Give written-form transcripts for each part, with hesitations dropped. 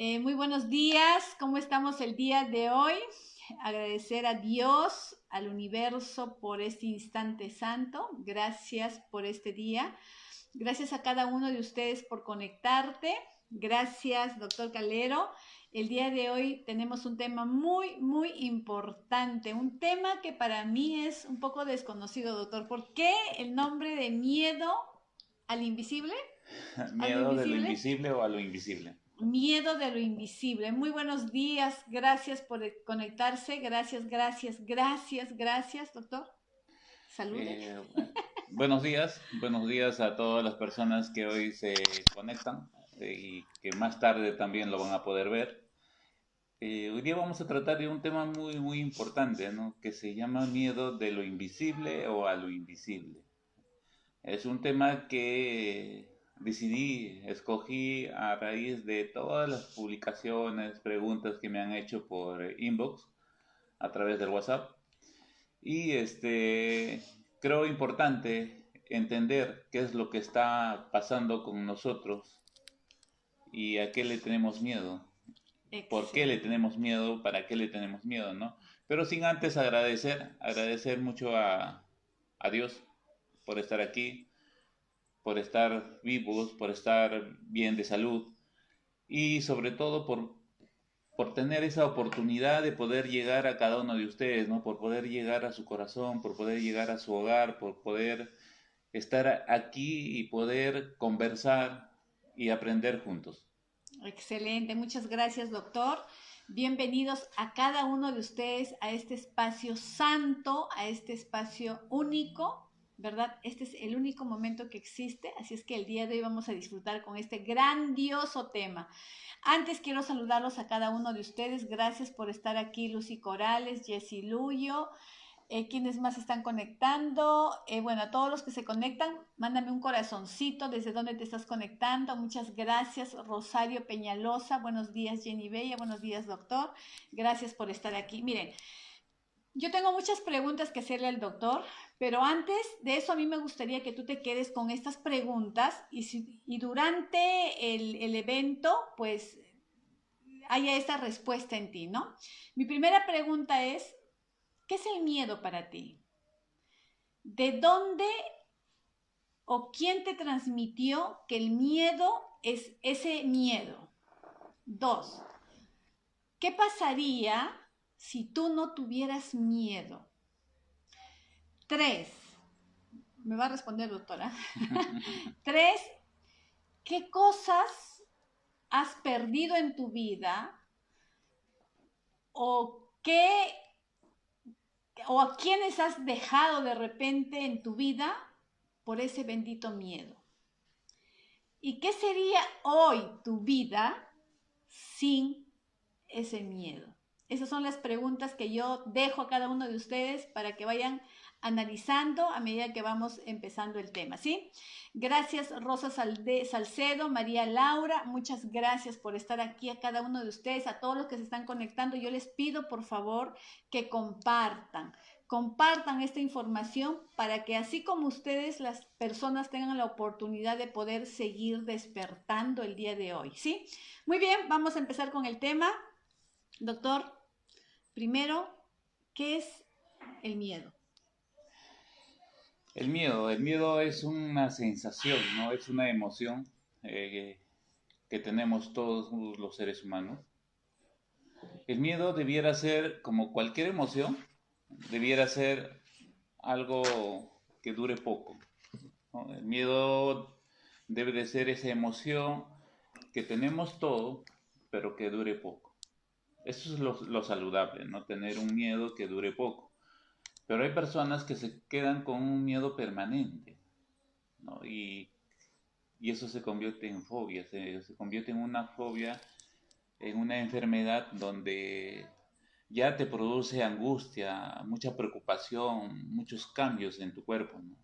Muy buenos días, ¿cómo estamos el día de hoy? Agradecer a Dios, al universo por este instante santo. Gracias por este día. Gracias a cada uno de ustedes por conectarte. Gracias, doctor Calero. El día de hoy tenemos un tema muy importante, un tema que para mí es un poco desconocido, doctor. ¿Por qué el nombre de miedo al invisible? ¿A lo Miedo de lo invisible? invisible o a lo invisible. Miedo de lo invisible. Muy buenos días, gracias por conectarse, gracias, doctor. Salude. Eh, buenos días a todas las personas que hoy se conectan y que más tarde también lo van a poder ver. Hoy día vamos a tratar de un tema muy importante, ¿no? Que se llama miedo de lo invisible o a lo invisible. Es un tema que escogí a raíz de todas las publicaciones, preguntas que me han hecho por inbox a través del WhatsApp. Y creo importante entender qué es lo que está pasando con nosotros y a qué le tenemos miedo, por qué le Excelente. tenemos miedo, para qué le tenemos miedo, ¿no? Pero sin antes agradecer mucho a Dios por estar aquí, por estar vivos, por estar bien de salud y sobre todo por tener esa oportunidad de poder llegar a cada uno de ustedes, ¿no? Por poder llegar a su corazón, por poder llegar a su hogar, por poder estar aquí y poder conversar y aprender juntos. Excelente, muchas gracias, doctor. Bienvenidos a cada uno de ustedes a este espacio santo, a este espacio único, ¿verdad? Este es el único momento que existe, así es que el día de hoy vamos a disfrutar con este grandioso tema. Antes quiero saludarlos a cada uno de ustedes. Gracias por estar aquí, Lucy Corales, Jessy Luyo. ¿Quiénes más están conectando? Bueno, a todos los que se conectan, mándame un corazoncito desde donde te estás conectando. Muchas gracias, Rosario Peñalosa. Buenos días, Jenny Bella. Buenos días, doctor. Gracias por estar aquí. Miren, yo tengo muchas preguntas que hacerle al doctor, pero antes de eso a mí me gustaría que tú te quedes con estas preguntas y durante el evento, pues haya esta respuesta en ti, ¿no? Mi primera pregunta es, ¿qué es el miedo para ti? ¿De dónde o quién te transmitió que el miedo es ese miedo? Dos, ¿qué pasaría si tú no tuvieras miedo? Tres, me va a responder doctora. Tres, ¿qué cosas has perdido en tu vida o qué o a quiénes has dejado de repente en tu vida por ese bendito miedo? ¿Y qué sería hoy tu vida sin ese miedo? Esas son las preguntas que yo dejo a cada uno de ustedes para que vayan analizando a medida que vamos empezando el tema, ¿sí? Gracias Rosa Salcedo, María Laura, muchas gracias por estar aquí a cada uno de ustedes, a todos los que se están conectando. Yo les pido por favor que compartan esta información para que así como ustedes, las personas tengan la oportunidad de poder seguir despertando el día de hoy, ¿sí? Muy bien, vamos a empezar con el tema. Doctor, primero, ¿qué es el miedo? El miedo es una sensación, ¿no? Es una emoción eh, que tenemos todos los seres humanos. El miedo debiera ser, como cualquier emoción, debiera ser algo que dure poco, ¿no? El miedo debe de ser esa emoción que tenemos todo, pero que dure poco. Eso es lo saludable, ¿no? Tener un miedo que dure poco. Pero hay personas que se quedan con un miedo permanente, ¿no? Y eso se convierte en fobia, se convierte en una fobia, en una enfermedad donde ya te produce angustia, mucha preocupación, muchos cambios en tu cuerpo, ¿no?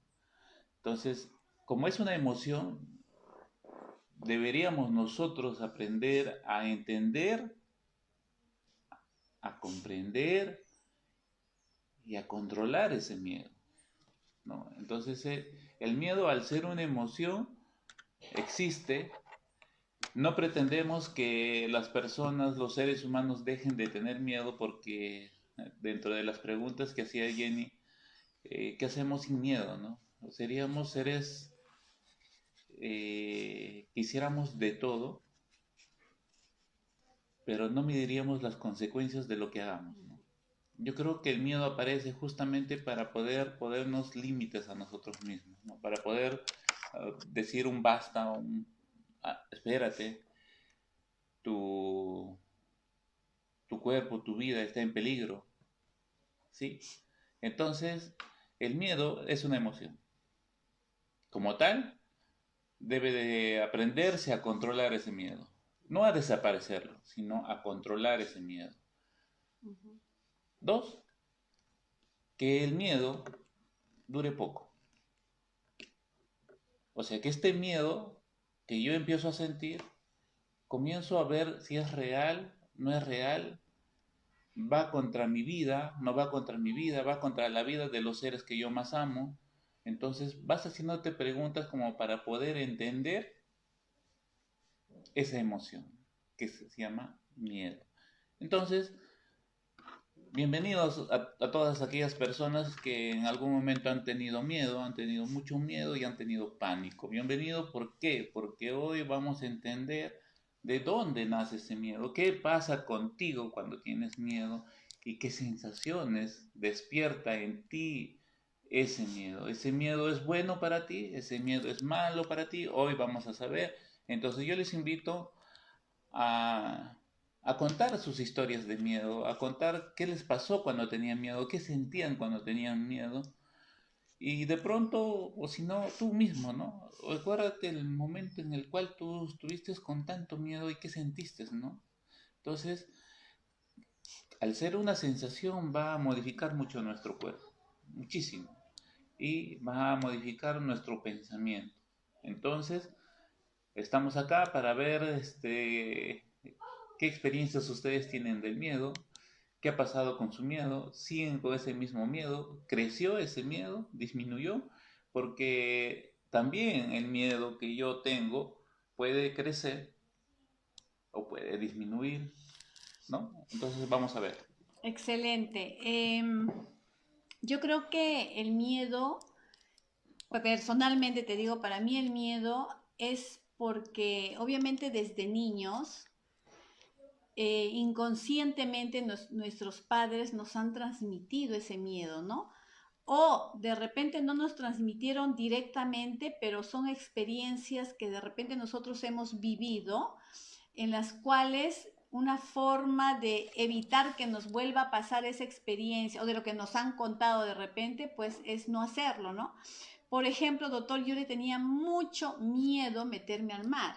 Entonces, como es una emoción, deberíamos nosotros aprender a entender, a comprender y a controlar ese miedo, ¿no? Entonces, el miedo al ser una emoción existe No pretendemos que las personas, los seres humanos, dejen de tener miedo porque dentro de las preguntas que hacía Jenny, ¿qué hacemos sin miedo, no? Seríamos seres que hiciéramos de todo, pero no mediríamos las consecuencias de lo que hagamos, ¿no? Yo creo que el miedo aparece justamente para poder ponernos límites a nosotros mismos, ¿no? Para poder decir un basta, espérate, tu, tu cuerpo, tu vida está en peligro, ¿sí? Entonces, el miedo es una emoción. Como tal, debe de aprenderse a controlar ese miedo. No a desaparecerlo, sino a controlar ese miedo. Ujú. Dos, que el miedo dure poco. O sea, que este miedo que yo empiezo a sentir, comienzo a ver si es real, no es real, va contra mi vida, no va contra mi vida, va contra la vida de los seres que yo más amo. Entonces vas haciéndote preguntas como para poder entender esa emoción que se llama miedo. Entonces, bienvenidos a todas aquellas personas que en algún momento han tenido miedo, han tenido mucho miedo y han tenido pánico. Bienvenido, ¿por qué? Porque hoy vamos a entender de dónde nace ese miedo, qué pasa contigo cuando tienes miedo y qué sensaciones despierta en ti ese miedo. ¿Ese miedo es bueno para ti? ¿Ese miedo es malo para ti? Hoy vamos a saber. Entonces yo les invito a, a contar sus historias de miedo, a contar qué les pasó cuando tenían miedo, qué sentían cuando tenían miedo. Y de pronto, o si no, tú mismo, ¿no? Recuérdate el momento en el cual tú estuviste con tanto miedo y qué sentiste, ¿no? Entonces, al ser una sensación va a modificar mucho nuestro cuerpo, muchísimo, y va a modificar nuestro pensamiento. Entonces, estamos acá para ver qué experiencias ustedes tienen del miedo, qué ha pasado con su miedo, siguen con ese mismo miedo, creció ese miedo, disminuyó, porque también el miedo que yo tengo puede crecer o puede disminuir, ¿no? Entonces vamos a ver. Excelente. Yo creo que el miedo, personalmente te digo, para mí el miedo es porque obviamente desde niños, inconscientemente nuestros padres nos han transmitido ese miedo, ¿no? O de repente no nos transmitieron directamente, pero son experiencias que de repente nosotros hemos vivido, en las cuales una forma de evitar que nos vuelva a pasar esa experiencia o de lo que nos han contado de repente, pues es no hacerlo, ¿no? Por ejemplo, doctor, yo le tenía mucho miedo meterme al mar,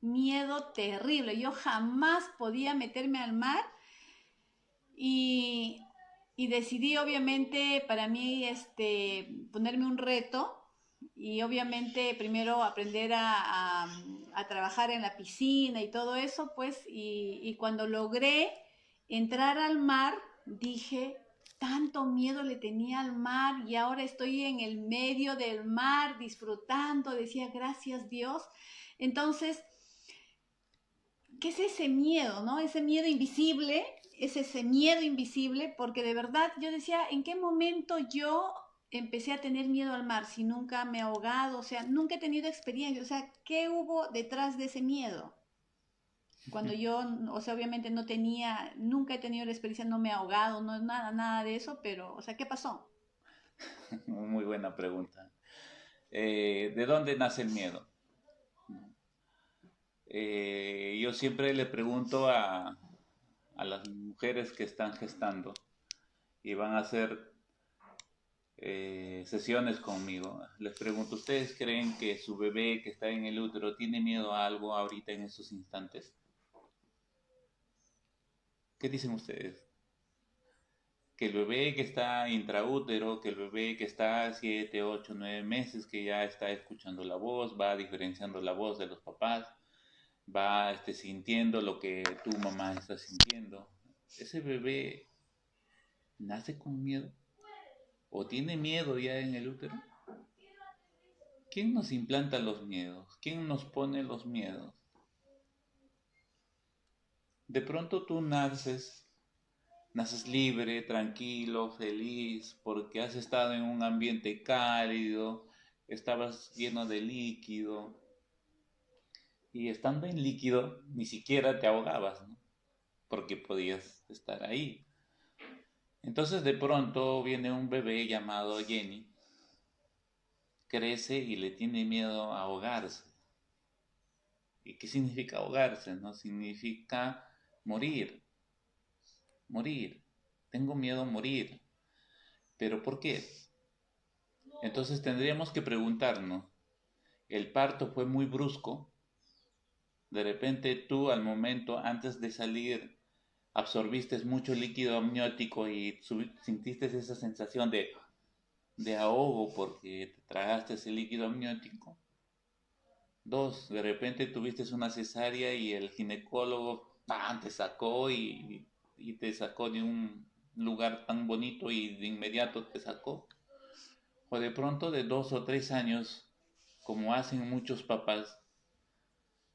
miedo terrible. Yo jamás podía meterme al mar y, y decidí obviamente para mí ponerme un reto y obviamente primero aprender a trabajar en la piscina y todo eso, pues, y cuando logré entrar al mar, dije, tanto miedo le tenía al mar y ahora estoy en el medio del mar disfrutando, decía, gracias Dios. Entonces, ¿qué es ese miedo, no? Ese miedo invisible, es ese miedo invisible, porque de verdad yo decía, ¿en qué momento yo empecé a tener miedo al mar si nunca me he ahogado? O sea, nunca he tenido experiencia, o sea, ¿qué hubo detrás de ese miedo? Cuando yo, o sea, obviamente no tenía, nunca he tenido la experiencia, no me he ahogado, no es nada, nada de eso, pero, o sea, ¿qué pasó? Muy buena pregunta. ¿De dónde nace el miedo? Yo siempre le pregunto a las mujeres que están gestando y van a hacer sesiones conmigo. Les pregunto, ¿ustedes creen que su bebé que está en el útero tiene miedo a algo ahorita en estos instantes? ¿Qué dicen ustedes? Que el bebé que está intraútero, que el bebé que está 7, 8, 9 meses, que ya está escuchando la voz, va diferenciando la voz de los papás, va sintiendo lo que tu mamá está sintiendo. Ese bebé nace con miedo o tiene miedo ya en el útero. ¿Quién nos implanta los miedos? ¿Quién nos pone los miedos? De pronto tú naces libre, tranquilo, feliz, porque has estado en un ambiente cálido, estabas lleno de líquido, y estando en líquido ni siquiera te ahogabas, ¿no? Porque podías estar ahí. Entonces de pronto viene un bebé llamado Jenny, crece y le tiene miedo a ahogarse. ¿Y qué significa ahogarse? No significa morir, morir. Tengo miedo a morir. ¿Pero por qué? Entonces tendríamos que preguntarnos, ¿el parto fue muy brusco? De repente tú al momento, antes de salir, absorbiste mucho líquido amniótico y sintiste esa sensación de ahogo porque te tragaste ese líquido amniótico. Dos, de repente tuviste una cesárea y el ginecólogo ¡pam!, te sacó y te sacó de un lugar tan bonito y de inmediato te sacó. O de pronto de 2 o 3 años, como hacen muchos papás,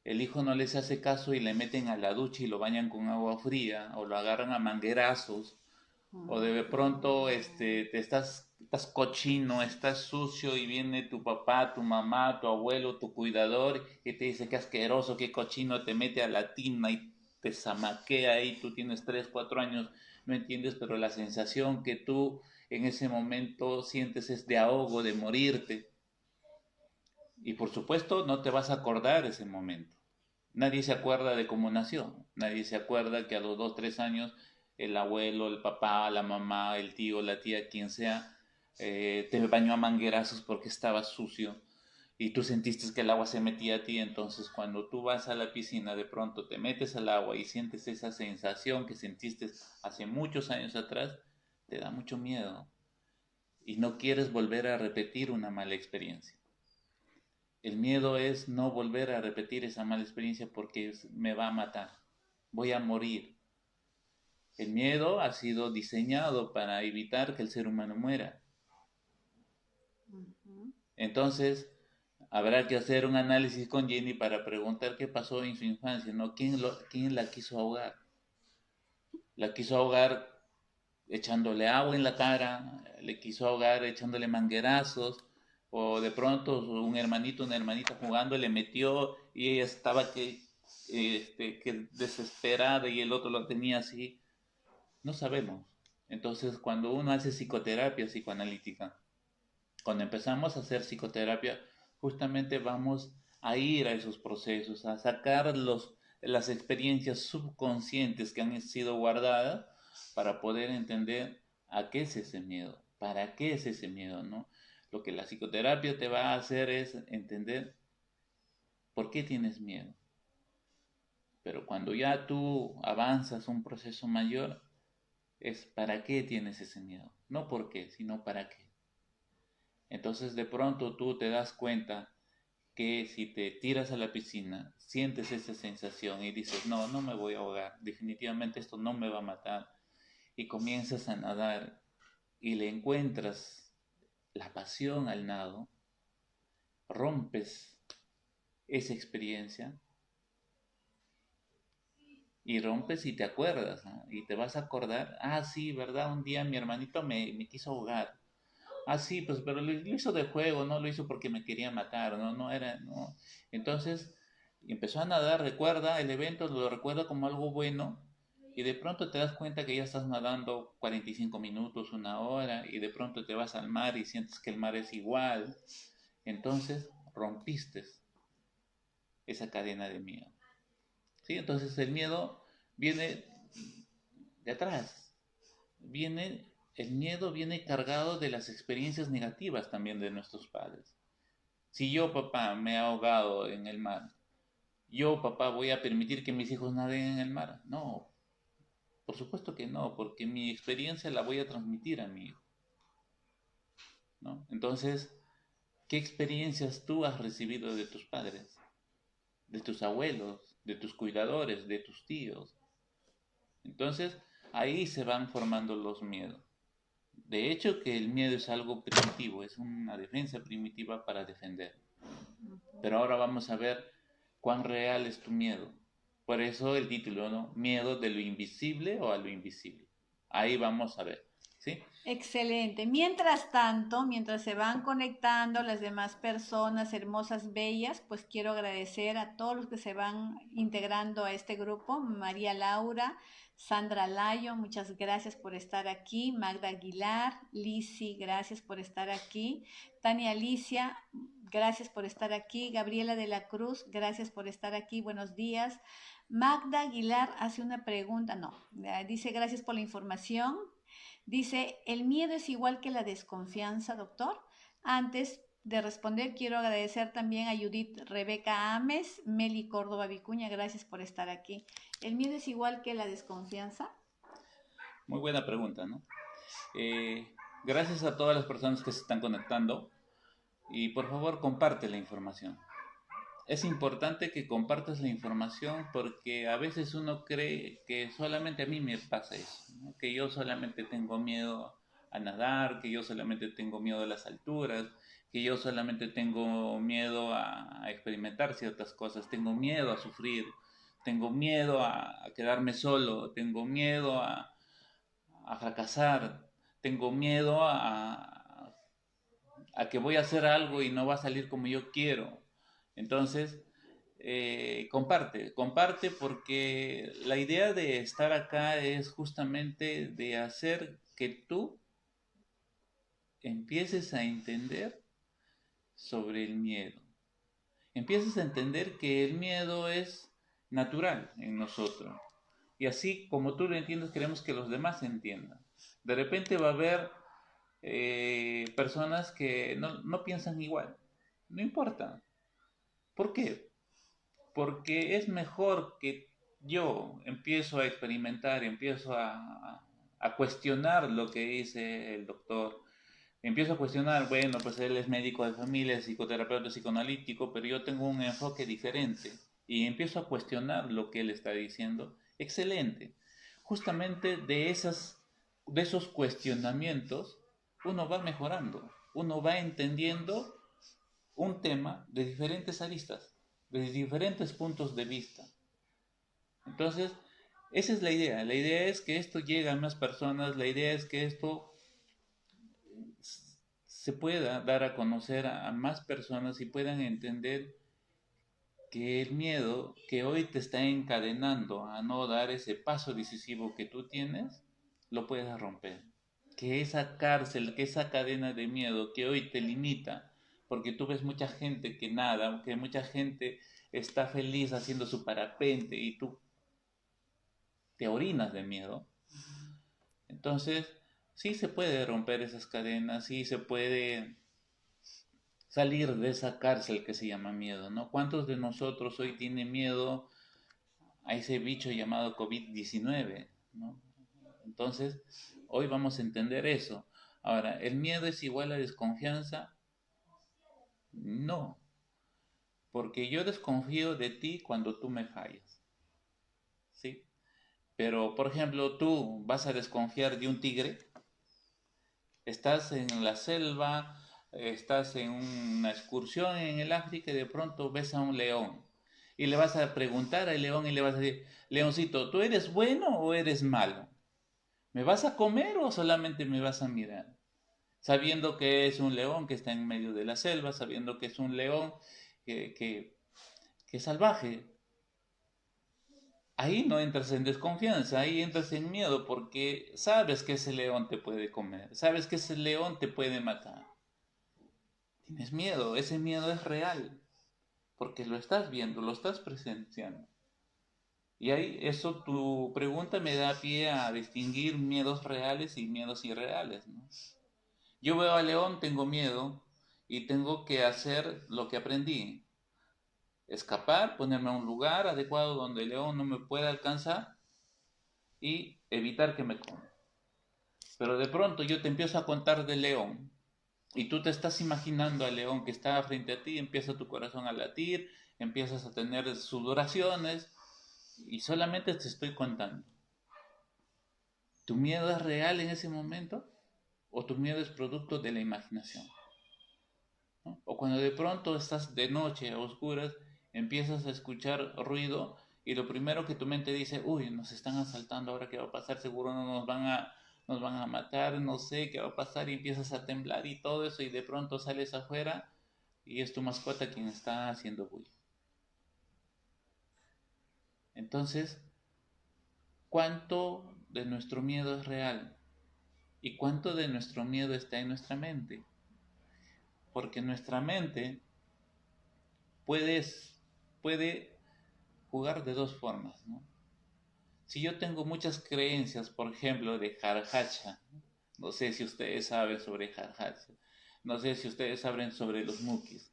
el hijo no les hace caso y le meten a la ducha y lo bañan con agua fría o lo agarran a manguerazos. O de pronto te estás cochino, estás sucio y viene tu papá, tu mamá, tu abuelo, tu cuidador y te dice que asqueroso, que cochino, te mete a la tina y te zamaquea ahí, tú tienes 3, 4 años, no entiendes, pero la sensación que tú en ese momento sientes es de ahogo, de morirte. Y por supuesto no te vas a acordar de ese momento. Nadie se acuerda de cómo nació, nadie se acuerda que a los 2, 3 años el abuelo, el papá, la mamá, el tío, la tía, quien sea, te bañó a manguerazos porque estaba sucio y tú sentiste que el agua se metía a ti. Entonces cuando tú vas a la piscina de pronto te metes al agua y sientes esa sensación que sentiste hace muchos años atrás, te da mucho miedo y no quieres volver a repetir una mala experiencia. El miedo es no volver a repetir esa mala experiencia porque me va a matar, voy a morir. El miedo ha sido diseñado para evitar que el ser humano muera. Entonces, habrá que hacer un análisis con Jenny para preguntar qué pasó en su infancia, ¿no? ¿Quién la quiso ahogar? La quiso ahogar echándole agua en la cara, le quiso ahogar echándole manguerazos, o de pronto un hermanito, una hermanita jugando le metió y ella estaba que desesperada y el otro lo tenía así. No sabemos. Entonces, cuando uno hace psicoterapia psicoanalítica, cuando empezamos a hacer psicoterapia, justamente vamos a ir a esos procesos, a sacar las experiencias subconscientes que han sido guardadas para poder entender a qué es ese miedo, para qué es ese miedo, ¿no? Lo que la psicoterapia te va a hacer es entender por qué tienes miedo. Pero cuando ya tú avanzas un proceso mayor, es para qué tienes ese miedo. No por qué, sino para qué. Entonces de pronto tú te das cuenta que si te tiras a la piscina, sientes esa sensación y dices, no, no me voy a ahogar, definitivamente esto no me va a matar. Y comienzas a nadar y le encuentras la pasión al nado, rompes esa experiencia y rompes y te acuerdas, ¿no? Y te vas a acordar, sí, ¿verdad? Un día mi hermanito me quiso ahogar. Sí, pues, pero lo hizo de juego, no lo hizo porque me quería matar, no, no era, no. Entonces, empezó a nadar, recuerda el evento, lo recuerda como algo bueno, y de pronto te das cuenta que ya estás nadando 45 minutos, 1 hora, y de pronto te vas al mar y sientes que el mar es igual. Entonces, rompiste esa cadena de miedo. ¿Sí? Entonces, el miedo viene de atrás, el miedo viene cargado de las experiencias negativas también de nuestros padres. Si yo, papá, me he ahogado en el mar, yo, papá, voy a permitir que mis hijos naden en el mar. No, por supuesto que no, porque mi experiencia la voy a transmitir a mi hijo, ¿no? Entonces, ¿qué experiencias tú has recibido de tus padres, de tus abuelos, de tus cuidadores, de tus tíos? Entonces, ahí se van formando los miedos. De hecho, que el miedo es algo primitivo, es una defensa primitiva para defender. Pero ahora vamos a ver cuán real es tu miedo. Por eso el título, ¿no? Miedo de lo invisible o a lo invisible. Ahí vamos a ver, ¿sí? Excelente. Mientras tanto, mientras se van conectando las demás personas hermosas, bellas, pues quiero agradecer a todos los que se van integrando a este grupo. María Laura, Sandra Layo, muchas gracias por estar aquí. Magda Aguilar, Lisi, gracias por estar aquí. Tania Alicia, gracias por estar aquí. Gabriela de la Cruz, gracias por estar aquí. Buenos días. Magda Aguilar hace una pregunta, no, dice gracias por la información. Dice, ¿el miedo es igual que la desconfianza, doctor? Antes de responder, quiero agradecer también a Judith Rebeca Ames, Meli Córdoba Vicuña, gracias por estar aquí. ¿El miedo es igual que la desconfianza? Muy buena pregunta, ¿no? Gracias a todas las personas que se están conectando y por favor comparte la información. Es importante que compartas la información porque a veces uno cree que solamente a mí me pasa eso, ¿no? Que yo solamente tengo miedo a nadar, que yo solamente tengo miedo a las alturas, que yo solamente tengo miedo a experimentar ciertas cosas, tengo miedo a sufrir, tengo miedo a quedarme solo, tengo miedo a fracasar, tengo miedo a que voy a hacer algo y no va a salir como yo quiero. Entonces, comparte porque la idea de estar acá es justamente de hacer que tú empieces a entender sobre el miedo. Empieces a entender que el miedo es natural en nosotros. Y así como tú lo entiendes, queremos que los demás entiendan. De repente va a haber personas que no piensan igual. No importa. ¿Por qué? Porque es mejor que yo empiezo a experimentar, empiezo a cuestionar lo que dice el doctor. Empiezo a cuestionar, bueno, pues él es médico de familia, es psicoterapeuta, psicoanalítico, pero yo tengo un enfoque diferente y empiezo a cuestionar lo que él está diciendo. Excelente. Justamente de esos cuestionamientos uno va mejorando, uno va entendiendo un tema de diferentes aristas, de diferentes puntos de vista. Entonces, esa es la idea. La idea es que esto llegue a más personas, la idea es que esto se pueda dar a conocer a más personas y puedan entender que el miedo que hoy te está encadenando a no dar ese paso decisivo que tú tienes, lo puedas romper. Que esa cárcel, que esa cadena de miedo que hoy te limita, porque tú ves mucha gente que nada, que mucha gente está feliz haciendo su parapente y tú te orinas de miedo. Entonces, sí se puede romper esas cadenas, sí se puede salir de esa cárcel que se llama miedo, ¿no? ¿Cuántos de nosotros hoy tienen miedo a ese bicho llamado COVID-19, ¿no? Entonces, hoy vamos a entender eso. Ahora, ¿el miedo es igual a desconfianza? No, porque yo desconfío de ti cuando tú me fallas, ¿sí? Pero, por ejemplo, tú vas a desconfiar de un tigre, estás en la selva, estás en una excursión en el África y de pronto ves a un león y le vas a preguntar al león y le vas a decir, leoncito, ¿tú eres bueno o eres malo? ¿Me vas a comer o solamente me vas a mirar? Sabiendo que es un león que está en medio de la selva, sabiendo que es un león que, que, que es salvaje. Ahí no entras en desconfianza, ahí entras en miedo porque sabes que ese león te puede comer, sabes que ese león te puede matar. Tienes miedo, ese miedo es real, porque lo estás viendo, lo estás presenciando. Y ahí eso, tu pregunta me da pie a distinguir miedos reales y miedos irreales, ¿no? Yo veo al león, tengo miedo y tengo que hacer lo que aprendí. Escapar, ponerme a un lugar adecuado donde el león no me pueda alcanzar y evitar que me coma. Pero de pronto yo te empiezo a contar del león y tú te estás imaginando al león que está frente a ti, empieza tu corazón a latir, empiezas a tener sudoraciones y solamente te estoy contando. ¿Tu miedo es real en ese momento o tu miedo es producto de la imaginación? ¿No? O cuando de pronto estás de noche a oscuras, empiezas a escuchar ruido Y lo primero que tu mente dice, uy, nos están asaltando, ahora qué va a pasar, seguro no nos van a matar, no sé qué va a pasar, y empiezas a temblar y todo eso, y de pronto sales afuera y es tu mascota quien está haciendo bulla. Entonces, ¿cuánto de nuestro miedo es real? ¿Y cuánto de nuestro miedo está en nuestra mente? Porque nuestra mente puede, puede jugar de dos formas, ¿no? Si yo tengo muchas creencias, por ejemplo, de Jarjacha, no sé si ustedes saben sobre Jarjacha, no sé si ustedes saben sobre los Mukis.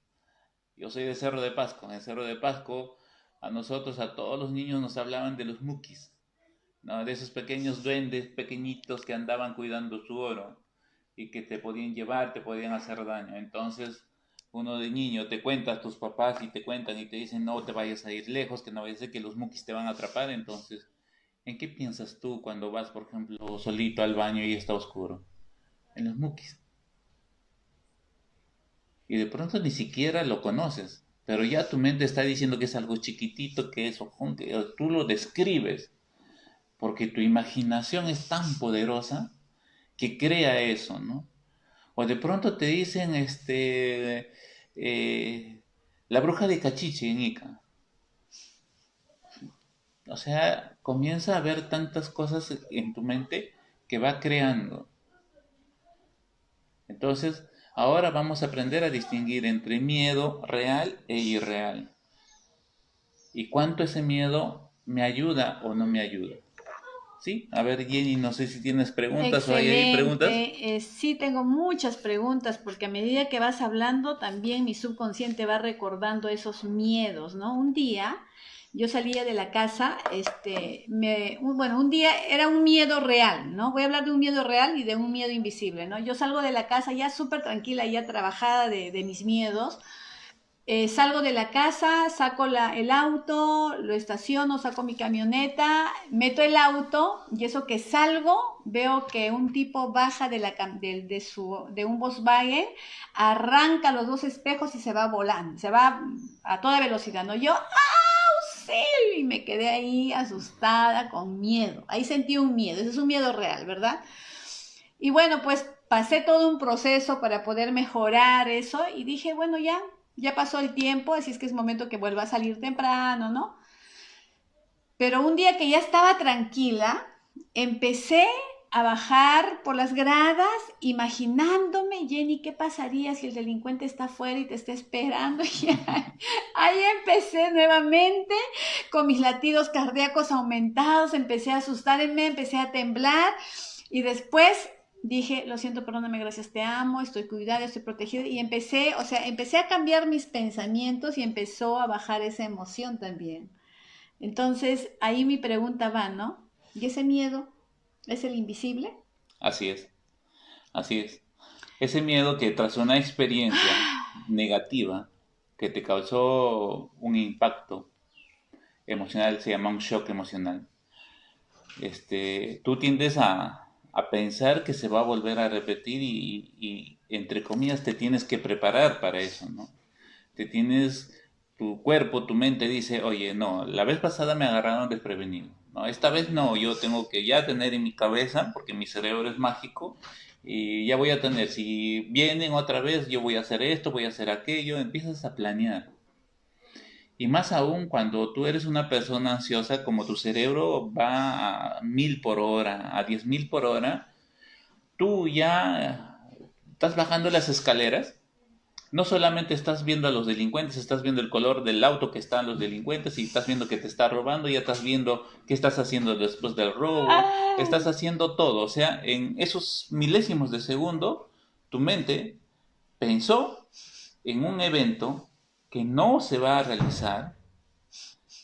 Yo soy de Cerro de Pasco. En Cerro de Pasco, a nosotros, a todos los niños nos hablaban de los Mukis, ¿no? De esos pequeños duendes pequeñitos que andaban cuidando su oro y que te podían llevar, te podían hacer daño. Entonces, uno de niño te cuenta a tus papás y te cuentan y te dicen, no te vayas a ir lejos, que no vaya a ser que los Mukis te van a atrapar. Entonces, ¿en qué piensas tú cuando vas, por ejemplo, solito al baño y está oscuro? En los Mukis. Y de pronto ni siquiera lo conoces, pero ya tu mente está diciendo que es algo chiquitito, que es ojón, que tú lo describes, porque tu imaginación es tan poderosa que crea eso, ¿no? O de pronto te dicen, la bruja de Cachiche en Ica. O sea, comienza a ver tantas cosas en tu mente que va creando. Entonces, ahora vamos a aprender a distinguir entre miedo real e irreal. Y cuánto ese miedo me ayuda o no me ayuda. ¿Sí? A ver, Jenny, no sé si tienes preguntas o hay ahí preguntas. Excelente. Sí, tengo muchas preguntas porque a medida que vas hablando, también mi subconsciente va recordando esos miedos, ¿no? Un día yo salía de la casa, bueno, un día era un miedo real, ¿no? Voy a hablar de un miedo real y de un miedo invisible, ¿no? Yo salgo de la casa ya súper tranquila, ya trabajada de mis miedos. Salgo de la casa, saco el auto, lo estaciono, saco mi camioneta, meto el auto y eso que salgo, veo que un tipo baja de un Volkswagen, arranca los dos espejos y se va volando, se va a toda velocidad, ¿no? Yo, ¡auxilio! Y me quedé ahí asustada, con miedo. Ahí sentí un miedo, ese es un miedo real, ¿verdad? Y bueno, pues pasé todo un proceso para poder mejorar eso y dije, bueno, ya pasó el tiempo, así es que es momento que vuelva a salir temprano, ¿no? Pero un día que ya estaba tranquila, empecé a bajar por las gradas, imaginándome, Jenny, ¿qué pasaría si el delincuente está afuera y te está esperando? Y ahí empecé nuevamente con mis latidos cardíacos aumentados, empecé a asustarme, empecé a temblar y después dije, lo siento, perdóname, gracias, te amo, estoy cuidada, estoy protegida y empecé a cambiar mis pensamientos y empezó a bajar esa emoción también. Entonces, ahí mi pregunta va, ¿no? ¿Y ese miedo es el invisible? Así es, así es. Ese miedo que tras una experiencia negativa que te causó un impacto emocional, se llama un shock emocional. Tú tiendes a pensar que se va a volver a repetir entre comillas, te tienes que preparar para eso, ¿no? Tu cuerpo, tu mente dice, oye, no, la vez pasada me agarraron desprevenido, ¿no? Esta vez no, yo tengo que ya tener en mi cabeza, porque mi cerebro es mágico, y ya voy a tener, si vienen otra vez, yo voy a hacer esto, voy a hacer aquello, empiezas a planear. Y más aún cuando tú eres una persona ansiosa, como tu cerebro va a 1000 por hora, a 10.000 por hora, tú ya estás bajando las escaleras. No solamente estás viendo a los delincuentes, estás viendo el color del auto que están los delincuentes y estás viendo que te está robando, ya estás viendo qué estás haciendo después del robo, estás haciendo todo. O sea, en esos milésimos de segundo, tu mente pensó en un evento que no se va a realizar,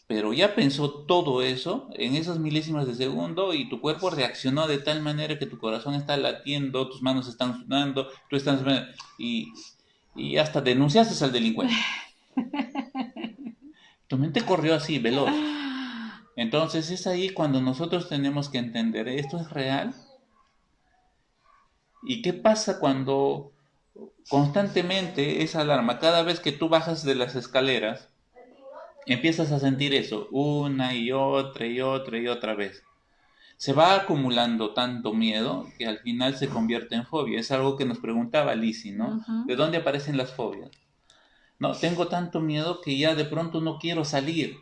pero ya pensó todo eso en esas milésimas de segundo y tu cuerpo reaccionó de tal manera que tu corazón está latiendo, tus manos están sudando, tú estás... Y, y hasta denunciaste al delincuente. Tu mente corrió así, veloz. Entonces es ahí cuando nosotros tenemos que entender, ¿esto es real? ¿Y qué pasa cuando constantemente esa alarma, cada vez que tú bajas de las escaleras, empiezas a sentir eso una y otra y otra y otra vez. Se va acumulando tanto miedo que al final se convierte en fobia. Es algo que nos preguntaba Lizzie, ¿no? ¿De dónde aparecen las fobias? No, tengo tanto miedo que ya de pronto no quiero salir.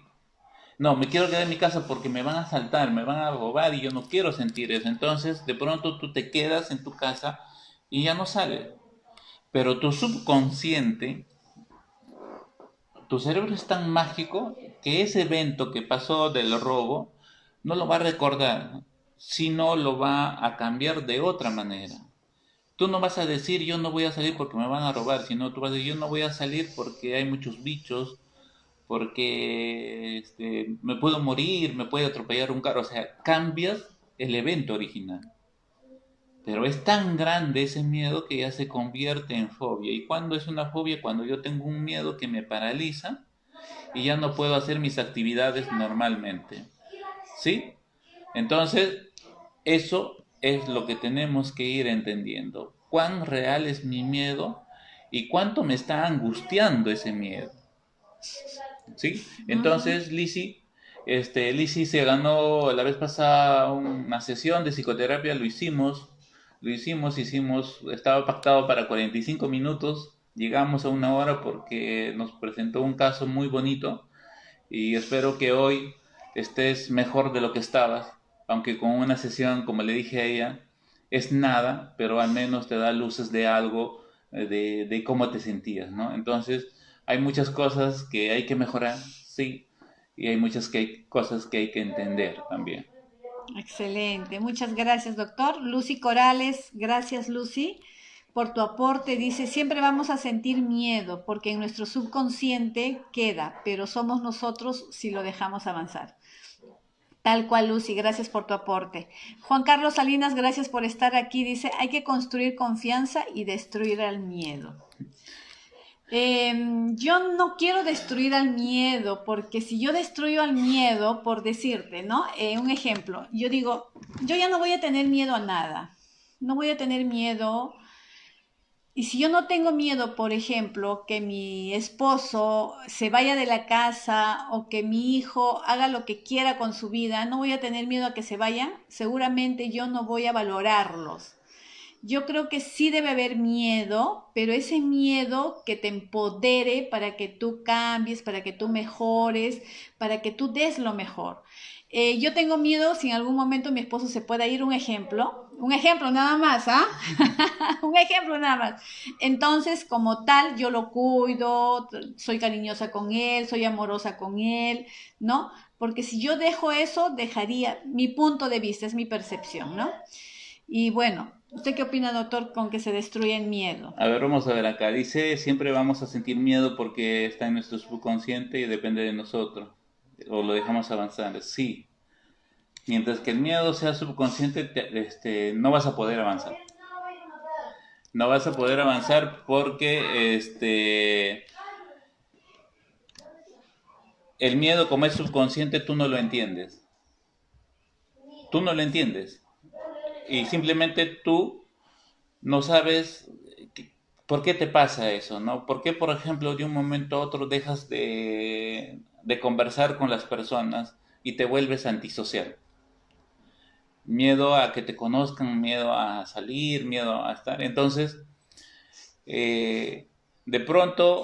No, me quiero quedar en mi casa porque me van a asaltar, me van a robar y yo no quiero sentir eso. Entonces, de pronto tú te quedas en tu casa y ya no sales. Pero tu subconsciente, tu cerebro es tan mágico que ese evento que pasó del robo no lo va a recordar, sino lo va a cambiar de otra manera. Tú no vas a decir yo no voy a salir porque me van a robar, sino tú vas a decir yo no voy a salir porque hay muchos bichos, porque me puedo morir, me puede atropellar un carro, o sea, cambias el evento original. Pero es tan grande ese miedo que ya se convierte en fobia. ¿Y cuándo es una fobia? Cuando yo tengo un miedo que me paraliza y ya no puedo hacer mis actividades normalmente. ¿Sí? Entonces, eso es lo que tenemos que ir entendiendo. ¿Cuán real es mi miedo y cuánto me está angustiando ese miedo? ¿Sí? Entonces, Lizzie se ganó la vez pasada una sesión de psicoterapia, estaba pactado para 45 minutos, llegamos a una hora porque nos presentó un caso muy bonito y espero que hoy estés mejor de lo que estabas, aunque con una sesión, como le dije a ella, es nada, pero al menos te da luces de algo, de cómo te sentías, ¿no? Entonces, hay muchas cosas que hay que mejorar, sí, y hay cosas que hay que entender también. Excelente, muchas gracias, doctor. Lucy Corales, gracias, Lucy, por tu aporte. Dice, siempre vamos a sentir miedo porque en nuestro subconsciente queda, pero somos nosotros si lo dejamos avanzar. Tal cual, Lucy, gracias por tu aporte. Juan Carlos Salinas, gracias por estar aquí. Dice, hay que construir confianza y destruir al miedo. Yo no quiero destruir al miedo, porque si yo destruyo al miedo, por decirte, ¿no? Un ejemplo, yo digo, yo ya no voy a tener miedo a nada, no voy a tener miedo. Y si yo no tengo miedo, por ejemplo, que mi esposo se vaya de la casa o que mi hijo haga lo que quiera con su vida, no voy a tener miedo a que se vayan, seguramente yo no voy a valorarlos. Yo creo que sí debe haber miedo, pero ese miedo que te empodere para que tú cambies, para que tú mejores, para que tú des lo mejor. Yo tengo miedo si en algún momento mi esposo se pueda ir, un ejemplo nada más, ¿ah? Un ejemplo nada más. Entonces, como tal, yo lo cuido, soy cariñosa con él, soy amorosa con él, ¿no? Porque si yo dejo eso, dejaría mi punto de vista, es mi percepción, ¿no? Y bueno, ¿usted qué opina, doctor, con que se destruye el miedo? A ver, vamos a ver acá. Dice, siempre vamos a sentir miedo porque está en nuestro subconsciente y depende de nosotros. O lo dejamos avanzar. Sí. Mientras que el miedo sea subconsciente, no vas a poder avanzar. No vas a poder avanzar porque el miedo, como es subconsciente, tú no lo entiendes. Tú no lo entiendes. Y simplemente tú no sabes por qué te pasa eso, ¿no? ¿Por qué, por ejemplo, de un momento a otro dejas de conversar con las personas y te vuelves antisocial? Miedo a que te conozcan, miedo a salir, miedo a estar. Entonces, de pronto,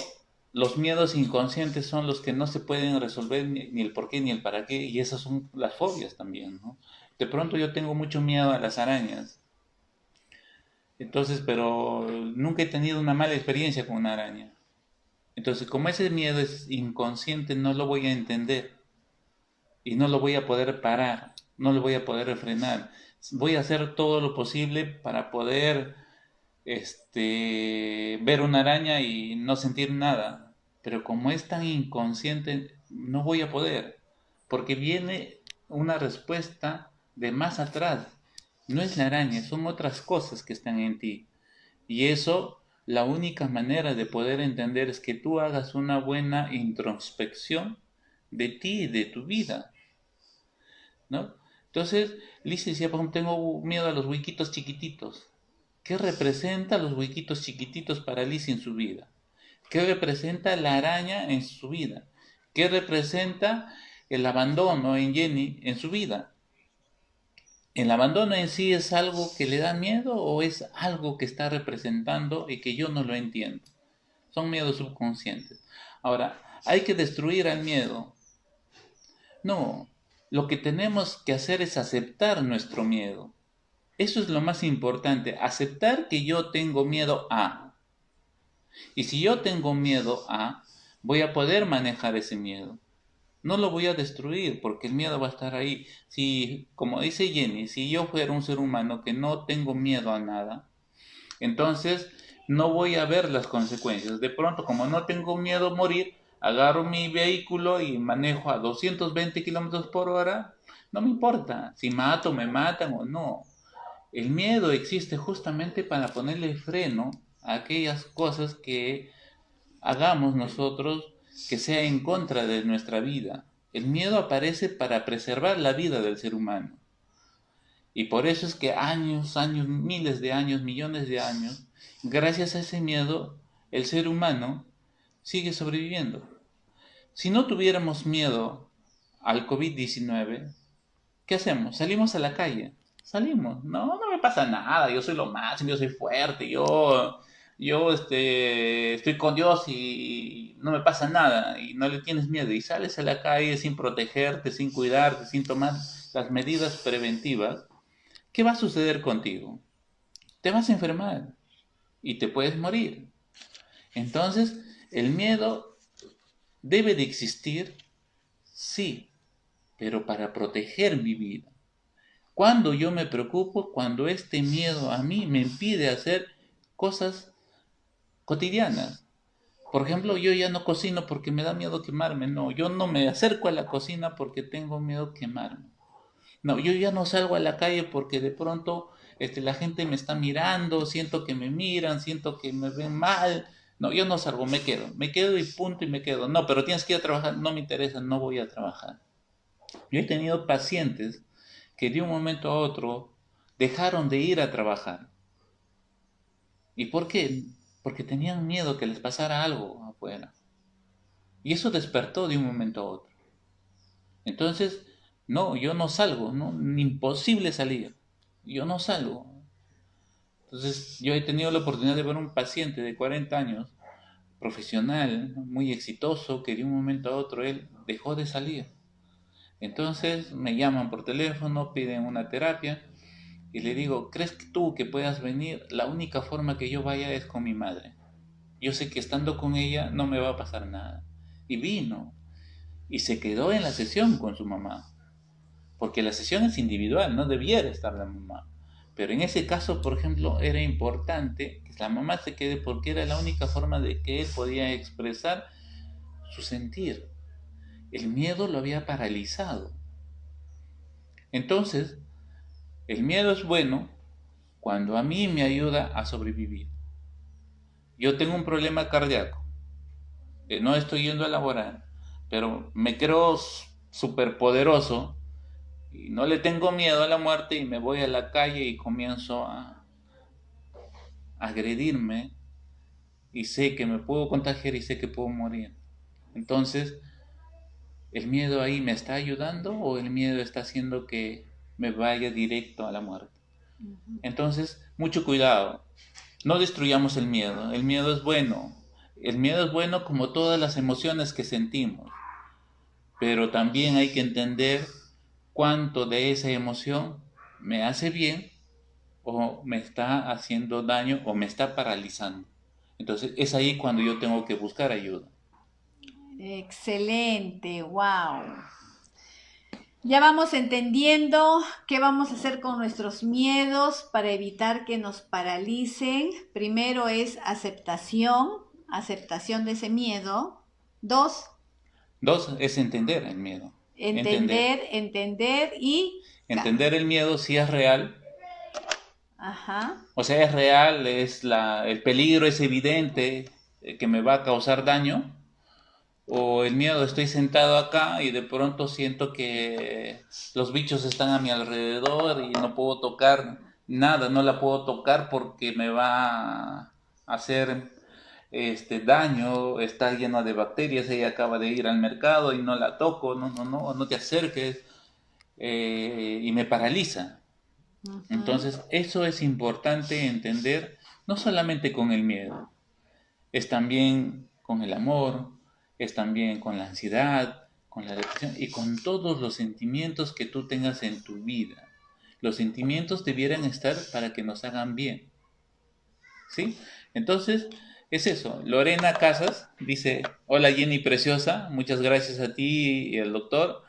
los miedos inconscientes son los que no se pueden resolver ni el por qué ni el para qué, y esas son las fobias también, ¿no? De pronto yo tengo mucho miedo a las arañas. Entonces, pero nunca he tenido una mala experiencia con una araña. Entonces, como ese miedo es inconsciente, no lo voy a entender y no lo voy a poder parar, no lo voy a poder refrenar. Voy a hacer todo lo posible para poder ver una araña y no sentir nada. Pero como es tan inconsciente, no voy a poder, porque viene una respuesta de más atrás. No es la araña, son otras cosas que están en ti. Y eso, la única manera de poder entender es que tú hagas una buena introspección de ti y de tu vida, ¿no? Entonces, Liz decía, por ejemplo, tengo miedo a los huequitos chiquititos. ¿Qué representa los huequitos chiquititos para Liz en su vida? ¿Qué representa la araña en su vida? ¿Qué representa el abandono en Jenny en su vida? ¿El abandono en sí es algo que le da miedo o es algo que está representando y que yo no lo entiendo? Son miedos subconscientes. Ahora, ¿hay que destruir al miedo? No, lo que tenemos que hacer es aceptar nuestro miedo. Eso es lo más importante, aceptar que yo tengo miedo a. Y si yo tengo miedo a, voy a poder manejar ese miedo. No lo voy a destruir porque el miedo va a estar ahí. Si, como dice Jenny, si yo fuera un ser humano que no tengo miedo a nada, entonces no voy a ver las consecuencias. De pronto, como no tengo miedo a morir, agarro mi vehículo y manejo a 220 kilómetros por hora. No me importa si mato, me matan o no. El miedo existe justamente para ponerle freno a aquellas cosas que hagamos nosotros que sea en contra de nuestra vida. El miedo aparece para preservar la vida del ser humano. Y por eso es que años, miles de años, millones de años, gracias a ese miedo, el ser humano sigue sobreviviendo. Si no tuviéramos miedo al COVID-19, ¿qué hacemos? Salimos a la calle. Salimos. No, no me pasa nada. Yo soy lo máximo, yo soy fuerte. Estoy con Dios y no me pasa nada. Y no le tienes miedo. Y sales a la calle sin protegerte, sin cuidarte, sin tomar las medidas preventivas. ¿Qué va a suceder contigo? Te vas a enfermar y te puedes morir. Entonces, el miedo debe de existir, sí, pero para proteger mi vida. Cuando yo me preocupo, cuando este miedo a mí me impide hacer cosas cotidianas. Por ejemplo, yo ya no cocino porque me da miedo quemarme. No, yo no me acerco a la cocina porque tengo miedo quemarme. No, yo ya no salgo a la calle porque de pronto la gente me está mirando, siento que me miran, siento que me ven mal. No, yo no salgo, me quedo y punto y me quedo. No, pero tienes que ir a trabajar, no me interesa, no voy a trabajar. Yo he tenido pacientes que de un momento a otro dejaron de ir a trabajar. ¿Y por qué? Porque tenían miedo que les pasara algo afuera. Y eso despertó de un momento a otro. Entonces, no, yo no salgo, no, imposible salir. Yo no salgo. Entonces, yo he tenido la oportunidad de ver un paciente de 40 años, profesional, muy exitoso, que de un momento a otro él dejó de salir. Entonces, me llaman por teléfono, piden una terapia y le digo, ¿crees que tú que puedas venir? La única forma que yo vaya es con mi madre. Yo sé que estando con ella no me va a pasar nada. Y vino y se quedó en la sesión con su mamá. Porque la sesión es individual, no debiera estar la mamá. Pero en ese caso, por ejemplo, era importante que la mamá se quede porque era la única forma de que él podía expresar su sentir. El miedo lo había paralizado. Entonces, el miedo es bueno cuando a mí me ayuda a sobrevivir. Yo tengo un problema cardíaco, no estoy yendo a laborar, pero me creo superpoderoso y no le tengo miedo a la muerte y me voy a la calle y comienzo a agredirme y sé que me puedo contagiar y sé que puedo morir. Entonces, ¿el miedo ahí me está ayudando o el miedo está haciendo que me vaya directo a la muerte? Entonces, mucho cuidado. No destruyamos el miedo. El miedo es bueno. El miedo es bueno como todas las emociones que sentimos. Pero también hay que entender cuánto de esa emoción me hace bien o me está haciendo daño o me está paralizando. Entonces es ahí cuando yo tengo que buscar ayuda. Excelente, wow. Ya vamos entendiendo qué vamos a hacer con nuestros miedos para evitar que nos paralicen. Primero es aceptación de ese miedo. Dos, Dos, es entender el miedo. entender y... Entender el miedo si es real. Ajá. O sea, es real, el peligro es evidente que me va a causar daño. O el miedo, estoy sentado acá y de pronto siento que los bichos están a mi alrededor y no puedo tocar nada, no la puedo tocar porque me va a hacer daño, está llena de bacterias, ella acaba de ir al mercado y no la toco, no te acerques, y me paraliza. Entonces, eso es importante entender, no solamente con el miedo, es también con el amor, es también con la ansiedad, con la depresión y con todos los sentimientos que tú tengas en tu vida. Los sentimientos debieran estar para que nos hagan bien, ¿sí? Entonces, es eso. Lorena Casas dice, hola Jenny preciosa, muchas gracias a ti y al doctor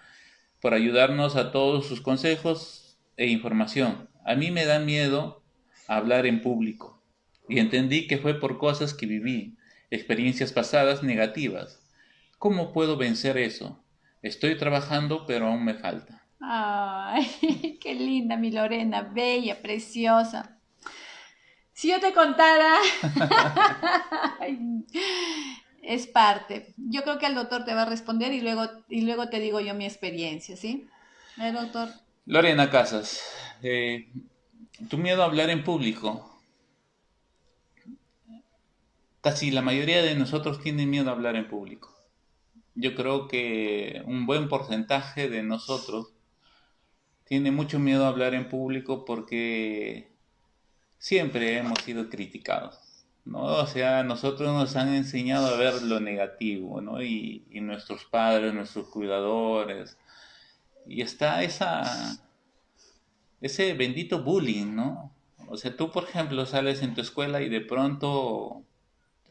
por ayudarnos a todos sus consejos e información. A mí me da miedo hablar en público y entendí que fue por cosas que viví, experiencias pasadas negativas. ¿Cómo puedo vencer eso? Estoy trabajando, pero aún me falta. Ay, qué linda mi Lorena, bella, preciosa. Si yo te contara, es parte. Yo creo que el doctor te va a responder y luego te digo yo mi experiencia, ¿sí? Doctor. Lorena Casas, tu miedo a hablar en público. Casi la mayoría de nosotros tiene miedo a hablar en público. Yo creo que un buen porcentaje de nosotros tiene mucho miedo a hablar en público porque siempre hemos sido criticados, ¿no? O sea, nosotros nos han enseñado a ver lo negativo, ¿no? Y nuestros padres, nuestros cuidadores, y está ese bendito bullying, ¿no? O sea, tú, por ejemplo, sales en tu escuela y de pronto,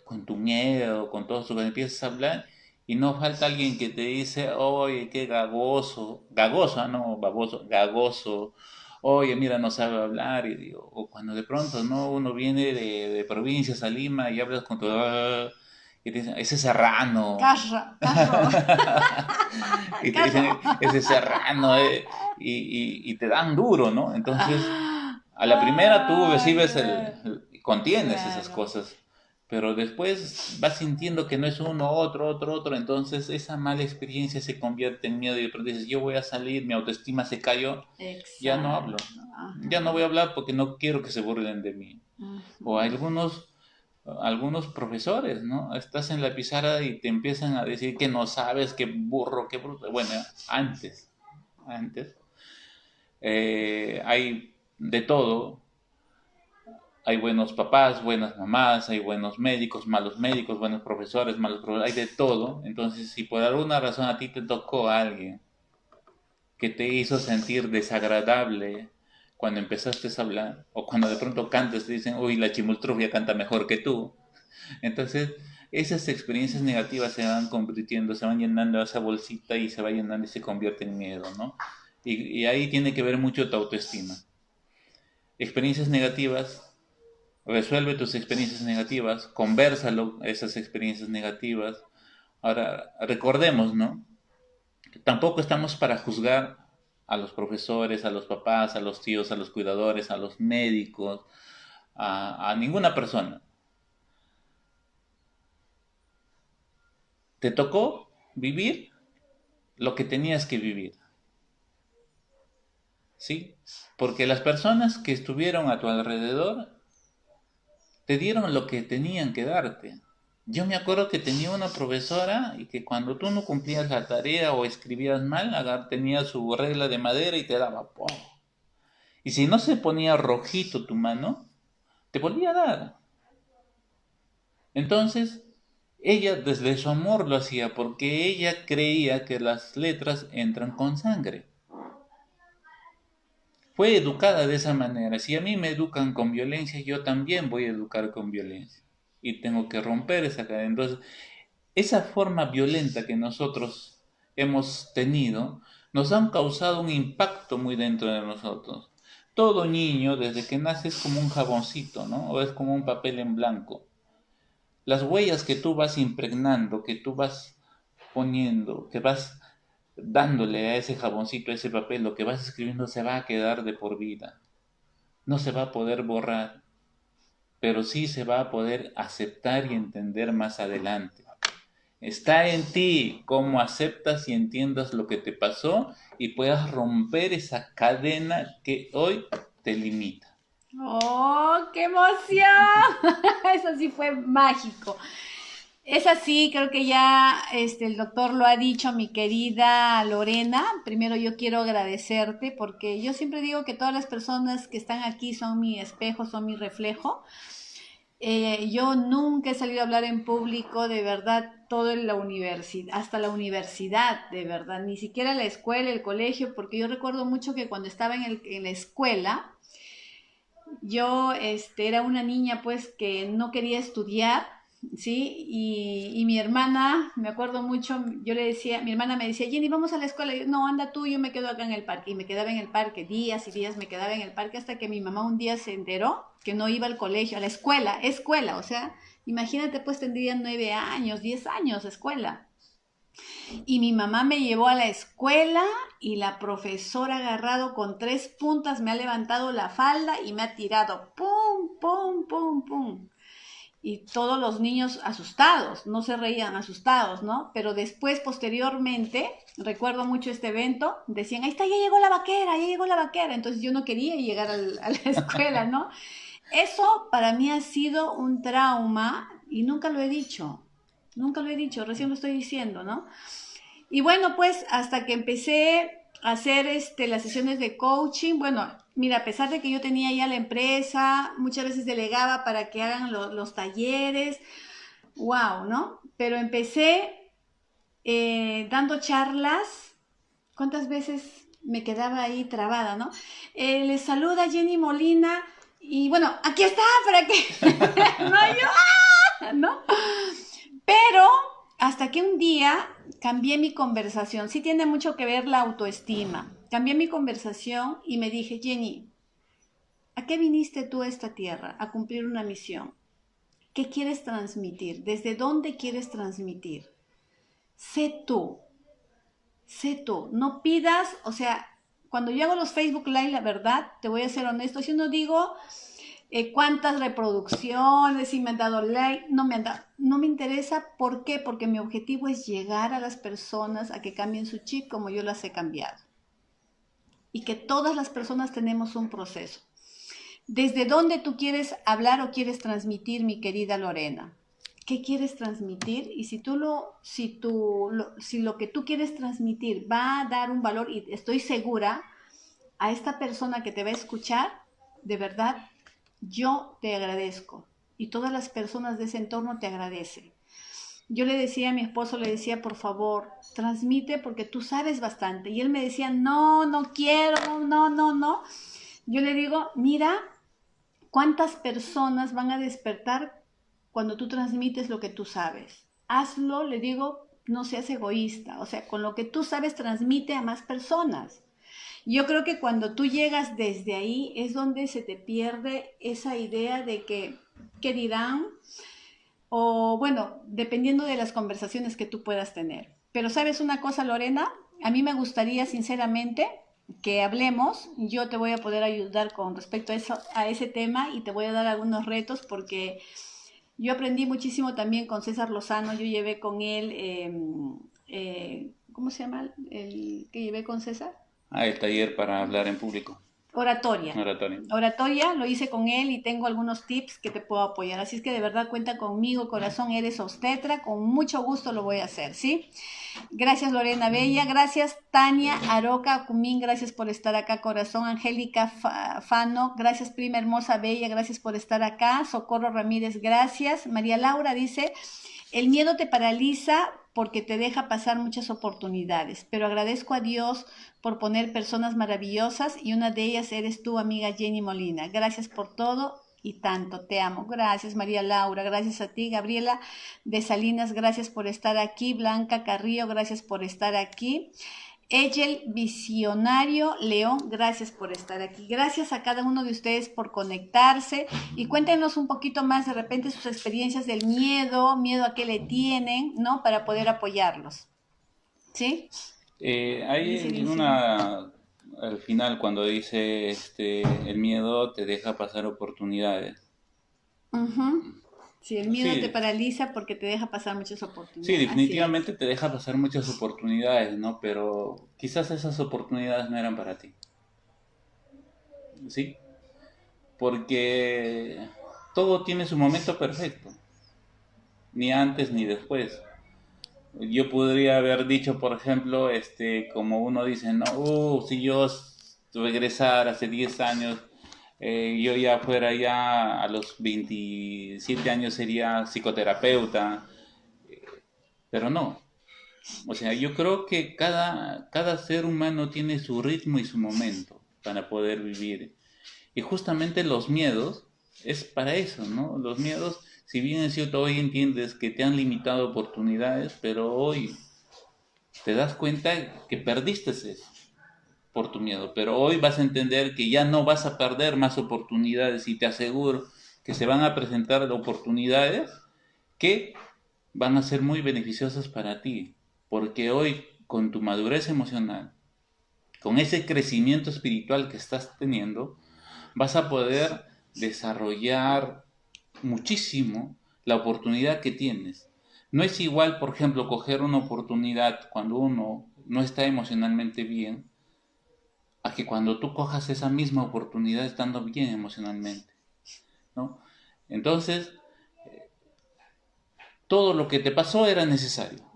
con tu miedo, con todo eso, empiezas a hablar y no falta alguien que te dice, oye, qué gagoso, gagoso, no, baboso, gagoso, oye, mira, no sabe hablar, y digo, o cuando de pronto, ¿no? Uno viene de provincias a Lima y hablas con tu... y te dicen, ese serrano. Carro. Y te dicen, Carro. ese serrano, y te dan duro, ¿no? Entonces, a la primera tú Ay, recibes contienes esas claro. cosas, pero después vas sintiendo que no es uno, otro, entonces esa mala experiencia se convierte en miedo y de pronto dices, yo voy a salir, mi autoestima se cayó, ya no hablo, Exacto. ya no voy Ajá. a hablar porque no quiero que se burlen de mí. O algunos profesores, ¿no? Estás en la pizarra y te empiezan a decir que no sabes, que burro, que bruto. Bueno, antes, hay de todo. Hay buenos papás, buenas mamás, hay buenos médicos, buenos profesores, malos profesores, hay de todo. Entonces, si por alguna razón a ti te tocó a alguien que te hizo sentir desagradable cuando empezaste a hablar, o cuando de pronto cantas, te dicen, uy, la chimultrufia canta mejor que tú. Entonces, esas experiencias negativas se van convirtiendo, se van llenando esa bolsita y se va llenando y se convierte en miedo, ¿no? Y ahí tiene que ver mucho tu autoestima. Experiencias negativas, resuelve tus experiencias negativas, conversalo esas experiencias negativas. Ahora, recordemos, ¿no? Que tampoco estamos para juzgar a los profesores, a los papás, a los tíos, a los cuidadores, a los médicos, a ninguna persona. Te tocó vivir lo que tenías que vivir, ¿sí? Porque las personas que estuvieron a tu alrededor te dieron lo que tenían que darte. Yo me acuerdo que tenía una profesora y que cuando tú no cumplías la tarea o escribías mal, tenía su regla de madera y te daba ¡pum! Y si no se ponía rojito tu mano, te volvía a dar. Entonces, ella desde su amor lo hacía porque ella creía que las letras entran con sangre. Fue educada de esa manera. Si a mí me educan con violencia, yo también voy a educar con violencia. Y tengo que romper esa cadena. Entonces, esa forma violenta que nosotros hemos tenido nos han causado un impacto muy dentro de nosotros. Todo niño, desde que nace, es como un jaboncito, ¿no? O es como un papel en blanco. Las huellas que tú vas impregnando, que tú vas poniendo, que vas dándole a ese jaboncito, a ese papel, lo que vas escribiendo se va a quedar de por vida. No se va a poder borrar, pero sí se va a poder aceptar y entender más adelante. Está en ti cómo aceptas y entiendas lo que te pasó y puedas romper esa cadena que hoy te limita. ¡Oh, qué emoción! Eso sí fue mágico. Es así, creo que ya el doctor lo ha dicho, mi querida Lorena. Primero yo quiero agradecerte porque yo siempre digo que todas las personas que están aquí son mi espejo, son mi reflejo. Yo nunca he salido a hablar en público, de verdad, todo en la universidad, hasta la universidad, de verdad, ni siquiera la escuela, el colegio, porque yo recuerdo mucho que cuando estaba en la escuela, yo era una niña pues que no quería estudiar, ¿sí? Y mi hermana, me acuerdo mucho, yo le decía, mi hermana me decía, Jenny, vamos a la escuela. Y yo, no, anda tú, yo me quedo acá en el parque. Y me quedaba en el parque, días y días me quedaba en el parque hasta que mi mamá un día se enteró que no iba al colegio, a la escuela, o sea, imagínate pues tendría 9 años, 10 años de escuela. Y mi mamá me llevó a la escuela y la profesora agarrado con 3 puntas me ha levantado la falda y me ha tirado, pum, pum, pum, pum. Y todos los niños asustados, no se reían asustados, ¿no? Pero después, posteriormente, recuerdo mucho este evento, decían, ahí está, ya llegó la vaquera, ya llegó la vaquera. Entonces yo no quería llegar a la escuela, ¿no? Eso para mí ha sido un trauma y nunca lo he dicho, nunca lo he dicho, recién lo estoy diciendo, ¿no? Y bueno, pues hasta que empecé a hacer las sesiones de coaching, bueno, mira, a pesar de que yo tenía ya la empresa, muchas veces delegaba para que hagan los talleres, wow, ¿no? Pero empecé dando charlas, ¿cuántas veces me quedaba ahí trabada, ¿no? Les saluda Jenny Molina y bueno, aquí está, para que, no, yo, ¿no? Pero hasta que un día cambié mi conversación, sí tiene mucho que ver la autoestima. Cambié mi conversación y me dije, Jenny, ¿a qué viniste tú a esta tierra? A cumplir una misión. ¿Qué quieres transmitir? ¿Desde dónde quieres transmitir? Sé tú, sé tú. No pidas, o sea, cuando yo hago los Facebook Live, la verdad, te voy a ser honesto, yo no digo cuántas reproducciones, si me han dado like, no me han dado, no me interesa. ¿Por qué? Porque mi objetivo es llegar a las personas a que cambien su chip como yo las he cambiado. Y que todas las personas tenemos un proceso. ¿Desde dónde tú quieres hablar o quieres transmitir, mi querida Lorena? ¿Qué quieres transmitir? Y si lo que tú quieres transmitir va a dar un valor, y estoy segura, a esta persona que te va a escuchar, de verdad, yo te agradezco y todas las personas de ese entorno te agradecen. Yo le decía a mi esposo, le decía, por favor, transmite porque tú sabes bastante. Y él me decía, no, no quiero, no, no, no. Yo le digo, mira, ¿cuántas personas van a despertar cuando tú transmites lo que tú sabes? Hazlo, le digo, no seas egoísta. O sea, con lo que tú sabes, transmite a más personas. Yo creo que cuando tú llegas desde ahí es donde se te pierde esa idea de que, ¿qué dirán? O bueno, dependiendo de las conversaciones que tú puedas tener. Pero sabes una cosa, Lorena, a mí me gustaría sinceramente que hablemos. Yo te voy a poder ayudar con respecto a eso, a ese tema, y te voy a dar algunos retos porque yo aprendí muchísimo también con César Lozano. Yo llevé con él, ¿cómo se llama el que llevé con César? Ah, el taller para hablar en público. Oratoria. Oratorio. Oratoria, lo hice con él y tengo algunos tips que te puedo apoyar. Así es que de verdad cuenta conmigo, corazón, eres obstetra, con mucho gusto lo voy a hacer, ¿sí? Gracias, Lorena Bella, gracias Tania Aroca Cumín, gracias por estar acá, corazón. Angélica Fano, gracias prima hermosa Bella, gracias por estar acá. Socorro Ramírez, gracias. María Laura dice, el miedo te paraliza porque te deja pasar muchas oportunidades, pero agradezco a Dios por poner personas maravillosas y una de ellas eres tú, amiga Jenny Molina. Gracias por todo y tanto, te amo. Gracias, María Laura, gracias a ti. Gabriela de Salinas, gracias por estar aquí. Blanca Carrillo, gracias por estar aquí. Egel Visionario León, gracias por estar aquí. Gracias a cada uno de ustedes por conectarse y cuéntenos un poquito más de repente sus experiencias del miedo a qué le tienen, ¿no? Para poder apoyarlos. ¿Sí? Hay una, al final, cuando dice, el miedo te deja pasar oportunidades. Sí, el miedo te Sí, paraliza porque te deja pasar muchas sí, oportunidades. definitivamente te deja pasar muchas oportunidades, ¿no? Pero quizás esas oportunidades no eran para ti. ¿Sí? porque todo tiene su momento perfecto, ni antes ni después. Yo podría haber dicho, por ejemplo, como uno dice, no, si yo regresara hace 10 años, yo ya fuera ya a los 27 años sería psicoterapeuta, pero no. O sea, yo creo que cada ser humano tiene su ritmo y su momento para poder vivir. Y justamente los miedos es para eso, ¿no? Los miedos, si bien es cierto, hoy entiendes que te han limitado oportunidades, pero hoy te das cuenta que perdiste eso por tu miedo. Pero hoy vas a entender que ya no vas a perder más oportunidades y te aseguro que se van a presentar oportunidades que van a ser muy beneficiosas para ti. Porque hoy, con tu madurez emocional, con ese crecimiento espiritual que estás teniendo, vas a poder desarrollar muchísimo la oportunidad que tienes. No es igual, por ejemplo, coger una oportunidad cuando uno no está emocionalmente bien, a que cuando tú cojas esa misma oportunidad estando bien emocionalmente, ¿no? Entonces, todo lo que te pasó era necesario.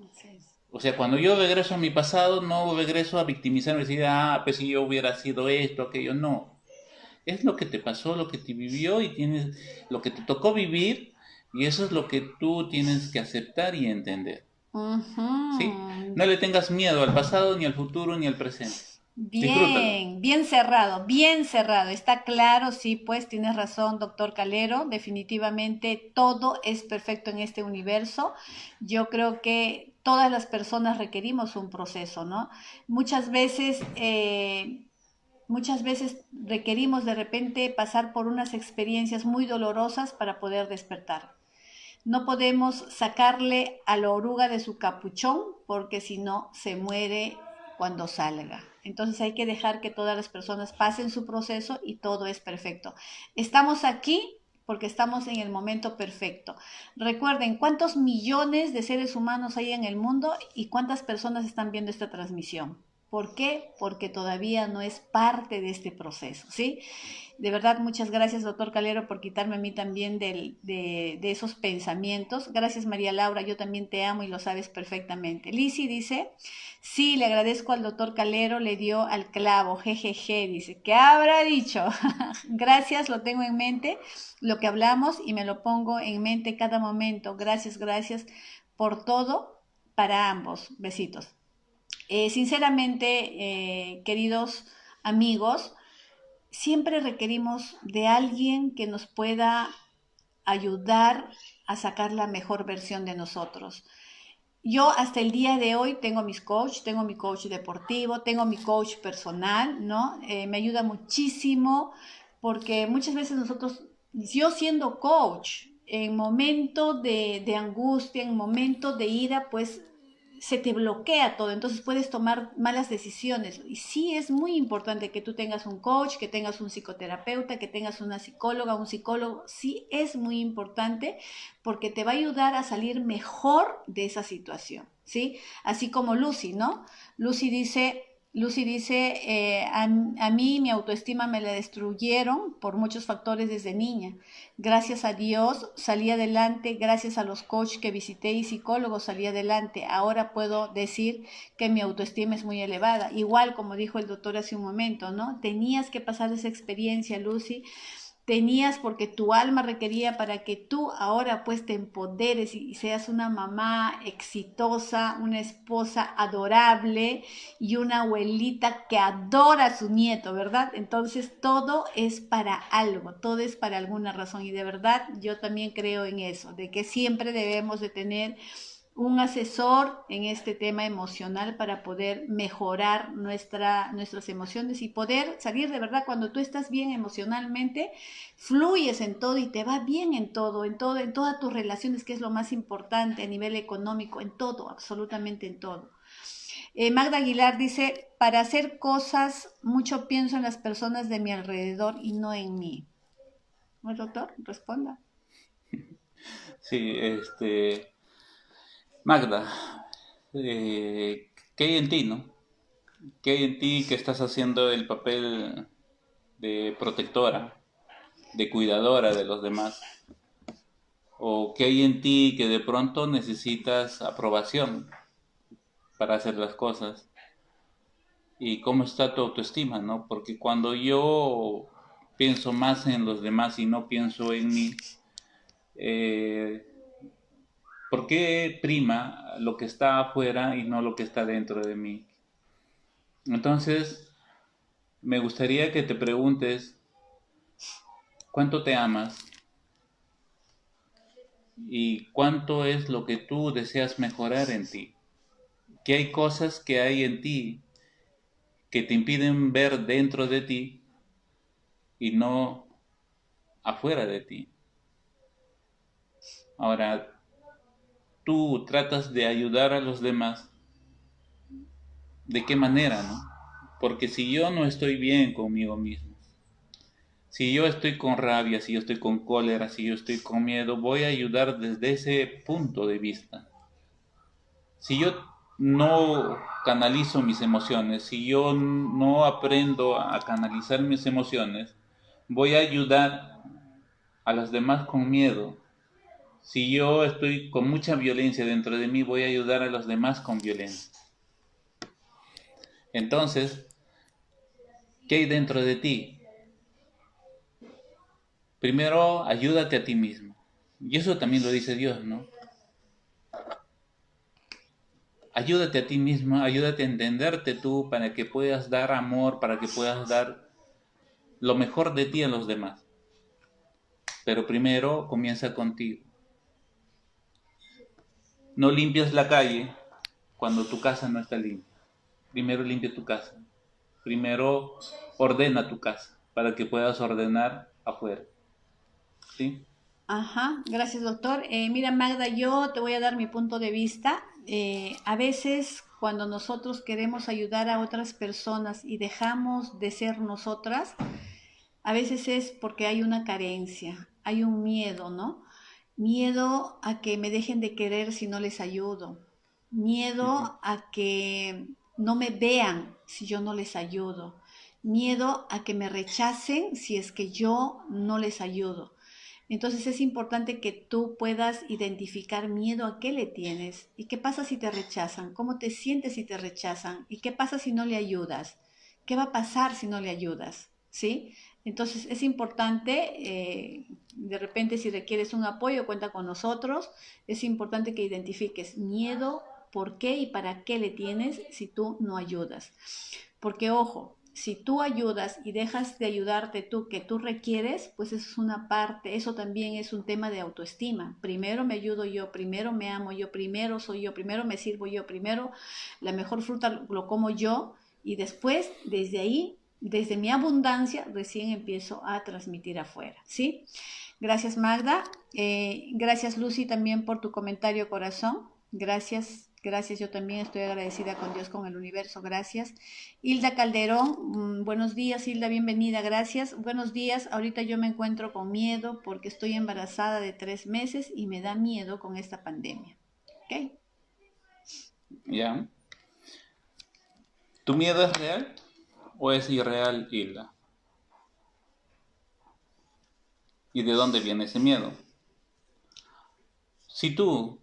O sea, cuando yo regreso a mi pasado, no regreso a victimizarme y decir, pues si yo hubiera sido esto, aquello, no. Es lo que te pasó, lo que te vivió y tienes lo que te tocó vivir y eso es lo que tú tienes que aceptar y entender. ¿Sí? No le tengas miedo al pasado, ni al futuro, ni al presente. Disfrútalo. Bien cerrado, bien cerrado. Está claro, sí, pues tienes razón, doctor Calero. Definitivamente todo es perfecto en este universo. Yo creo que todas las personas requerimos un proceso, ¿no? Muchas veces, muchas veces requerimos de repente pasar por unas experiencias muy dolorosas para poder despertar. No podemos sacarle a la oruga de su capuchón porque si no se muere cuando salga. Entonces hay que dejar que todas las personas pasen su proceso y todo es perfecto. Estamos aquí porque estamos en el momento perfecto. Recuerden cuántos millones de seres humanos hay en el mundo y cuántas personas están viendo esta transmisión. ¿Por qué? Porque todavía no es parte de este proceso, ¿sí? De verdad, muchas gracias, doctor Calero, por quitarme a mí también de esos pensamientos. Gracias, María Laura, yo también te amo y lo sabes perfectamente. Lisi dice, sí, le agradezco al doctor Calero, le dio al clavo, jejeje, dice, ¿qué habrá dicho? Gracias, lo tengo en mente, lo que hablamos y me lo pongo en mente cada momento. Gracias, gracias por todo para ambos. Besitos. Sinceramente, queridos amigos, siempre requerimos de alguien que nos pueda ayudar a sacar la mejor versión de nosotros. Yo hasta el día de hoy tengo mis coach, tengo mi coach deportivo, tengo mi coach personal, ¿no? Me ayuda muchísimo porque muchas veces nosotros, yo siendo coach, en momento de angustia, en momento de ira, pues se te bloquea todo, entonces puedes tomar malas decisiones. Y sí es muy importante que tú tengas un coach, que tengas un psicoterapeuta, que tengas una psicóloga, un psicólogo. Sí es muy importante porque te va a ayudar a salir mejor de esa situación, ¿sí? Así como Lucy, ¿no? Lucy dice, a mí mi autoestima me la destruyeron por muchos factores desde niña. Gracias a Dios salí adelante, gracias a los coaches que visité y psicólogos salí adelante. Ahora puedo decir que mi autoestima es muy elevada. Igual como dijo el doctor hace un momento, ¿no? Tenías que pasar esa experiencia, Lucy. Tenías porque tu alma requería para que tú ahora pues te empoderes y seas una mamá exitosa, una esposa adorable y una abuelita que adora a su nieto, ¿verdad? Entonces todo es para algo, todo es para alguna razón y de verdad yo también creo en eso, de que siempre debemos de tener un asesor en este tema emocional para poder mejorar nuestras emociones y poder salir de verdad cuando tú estás bien emocionalmente, fluyes en todo y te va bien en todo, en todas tus relaciones, que es lo más importante a nivel económico, en todo, absolutamente en todo. Magda Aguilar dice, para hacer cosas, mucho pienso en las personas de mi alrededor y no en mí. ¿No, doctor? Responda. Sí, Magda, ¿qué hay en ti, no? ¿Qué hay en ti que estás haciendo el papel de protectora? de cuidadora de los demás, o qué hay en ti que de pronto necesitas aprobación para hacer las cosas, y cómo está tu autoestima, ¿no? Porque cuando yo pienso más en los demás y no pienso en mí, eh, ¿por qué prima lo que está afuera y no lo que está dentro de mí? Entonces, me gustaría que te preguntes, ¿cuánto te amas? ¿Y cuánto es lo que tú deseas mejorar en ti? ¿Qué hay cosas que hay en ti que te impiden ver dentro de ti y no afuera de ti? Ahora, tú tratas de ayudar a los demás, ¿de qué manera, no? Porque si yo no estoy bien conmigo mismo, si yo estoy con rabia, si yo estoy con cólera, si yo estoy con miedo, voy a ayudar desde ese punto de vista. Si yo no canalizo mis emociones, si yo no aprendo a canalizar mis emociones, voy a ayudar a los demás con miedo. Si yo estoy con mucha violencia dentro de mí, voy a ayudar a los demás con violencia. Entonces, ¿qué hay dentro de ti? Primero, ayúdate a ti mismo. Y eso también lo dice Dios, ¿no? Ayúdate a ti mismo, ayúdate a entenderte tú para que puedas dar amor, para que puedas dar lo mejor de ti a los demás. Pero primero comienza contigo. No limpias la calle cuando tu casa no está limpia. Primero limpia tu casa. Primero ordena tu casa para que puedas ordenar afuera. ¿Sí? Ajá, gracias doctor. Mira Magda, yo te voy a dar mi punto de vista. A veces cuando nosotros queremos ayudar a otras personas y dejamos de ser nosotras, a veces es porque hay una carencia, hay un miedo, ¿no? Miedo a que me dejen de querer si no les ayudo. Uh-huh. Miedo a que no me vean si yo no les ayudo. Miedo a que me rechacen si es que yo no les ayudo. Entonces es importante que tú puedas identificar miedo a qué le tienes y qué pasa si te rechazan, cómo te sientes si te rechazan y qué pasa si no le ayudas, qué va a pasar si no le ayudas, ¿sí? Entonces es importante, de repente si requieres un apoyo, cuenta con nosotros, es importante que identifiques miedo, por qué y para qué le tienes si tú no ayudas. Porque ojo, si tú ayudas y dejas de ayudarte tú que tú requieres, pues eso es una parte, eso también es un tema de autoestima. Primero me ayudo yo, primero me amo yo, primero soy yo, primero me sirvo yo, primero la mejor fruta lo como yo y después desde ahí, desde mi abundancia, recién empiezo a transmitir afuera, ¿sí? Gracias Magda, gracias Lucy también por tu comentario corazón, gracias. Gracias, yo también estoy agradecida con Dios, con el universo, gracias. Hilda Calderón, buenos días Hilda, bienvenida, gracias. Buenos días, ahorita yo me encuentro con miedo porque estoy embarazada de 3 meses y me da miedo con esta pandemia. ¿Ok? ¿Ya? ¿Tu miedo es real o es irreal, Hilda? ¿Y de dónde viene ese miedo? Si tú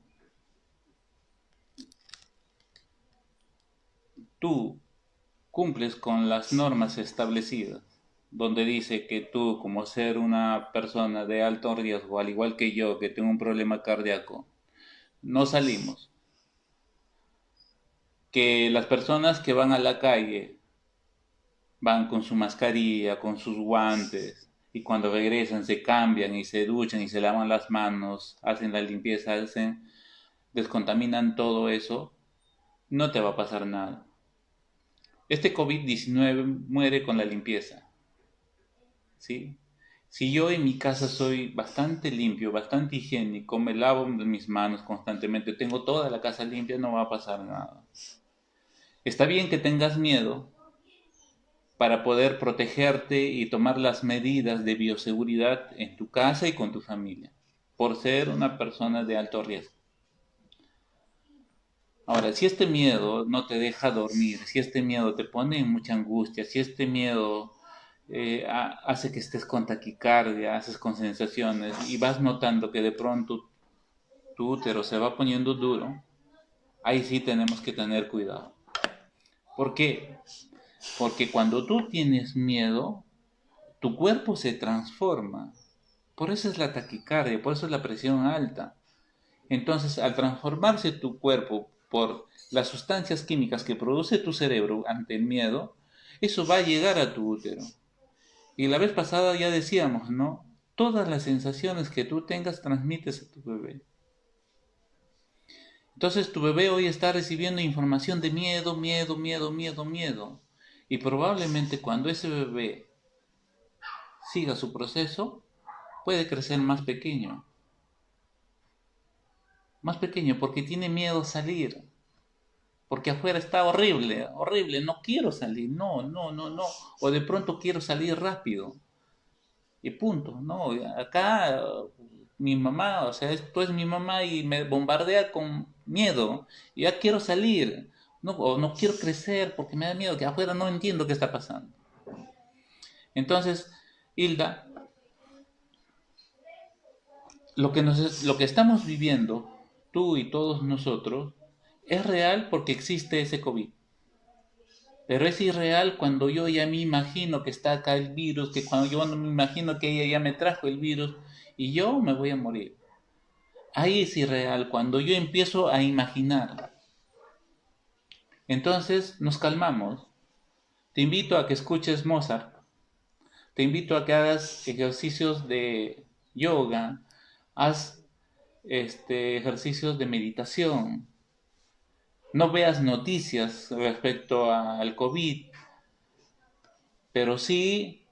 cumples con las normas establecidas, donde dice que tú, como ser una persona de alto riesgo, al igual que yo, que tengo un problema cardíaco, no salimos, que las personas que van a la calle van con su mascarilla, con sus guantes, y cuando regresan se cambian y se duchan y se lavan las manos, hacen la limpieza, descontaminan todo eso, no te va a pasar nada. Este COVID-19 muere con la limpieza, ¿sí? Si yo en mi casa soy bastante limpio, bastante higiénico, me lavo mis manos constantemente, tengo toda la casa limpia, no va a pasar nada. Está bien que tengas miedo para poder protegerte y tomar las medidas de bioseguridad en tu casa y con tu familia, por ser una persona de alto riesgo. Ahora, si este miedo no te deja dormir, si este miedo te pone en mucha angustia, si este miedo hace que estés con taquicardia, haces con sensaciones y vas notando que de pronto tu útero se va poniendo duro, ahí sí tenemos que tener cuidado. ¿Por qué? Porque cuando tú tienes miedo, tu cuerpo se transforma. Por eso es la taquicardia, por eso es la presión alta. Entonces, al transformarse tu cuerpo por las sustancias químicas que produce tu cerebro ante el miedo, eso va a llegar a tu útero. Y la vez pasada ya decíamos, ¿no? Todas las sensaciones que tú tengas transmites a tu bebé. Entonces tu bebé hoy está recibiendo información de miedo, miedo, miedo, miedo, miedo. Y probablemente cuando ese bebé siga su proceso, puede crecer más pequeño porque tiene miedo a salir, porque afuera está horrible, horrible, no quiero salir, no, no, no, no, o de pronto quiero salir rápido, y punto, no, acá mi mamá, o sea, esto es mi mamá y me bombardea con miedo, y ya quiero salir, no, o no quiero crecer porque me da miedo, que afuera no entiendo qué está pasando. Entonces, Hilda, lo que estamos viviendo, tú y todos nosotros, es real porque existe ese COVID. Pero es irreal cuando yo ya me imagino que está acá el virus, que cuando yo me imagino que ella ya me trajo el virus y yo me voy a morir. Ahí es irreal, cuando yo empiezo a imaginar. Entonces nos calmamos. Te invito a que escuches Mozart. Te invito a que hagas ejercicios de yoga. Haz ejercicios de meditación. No veas noticias respecto al COVID, pero sí,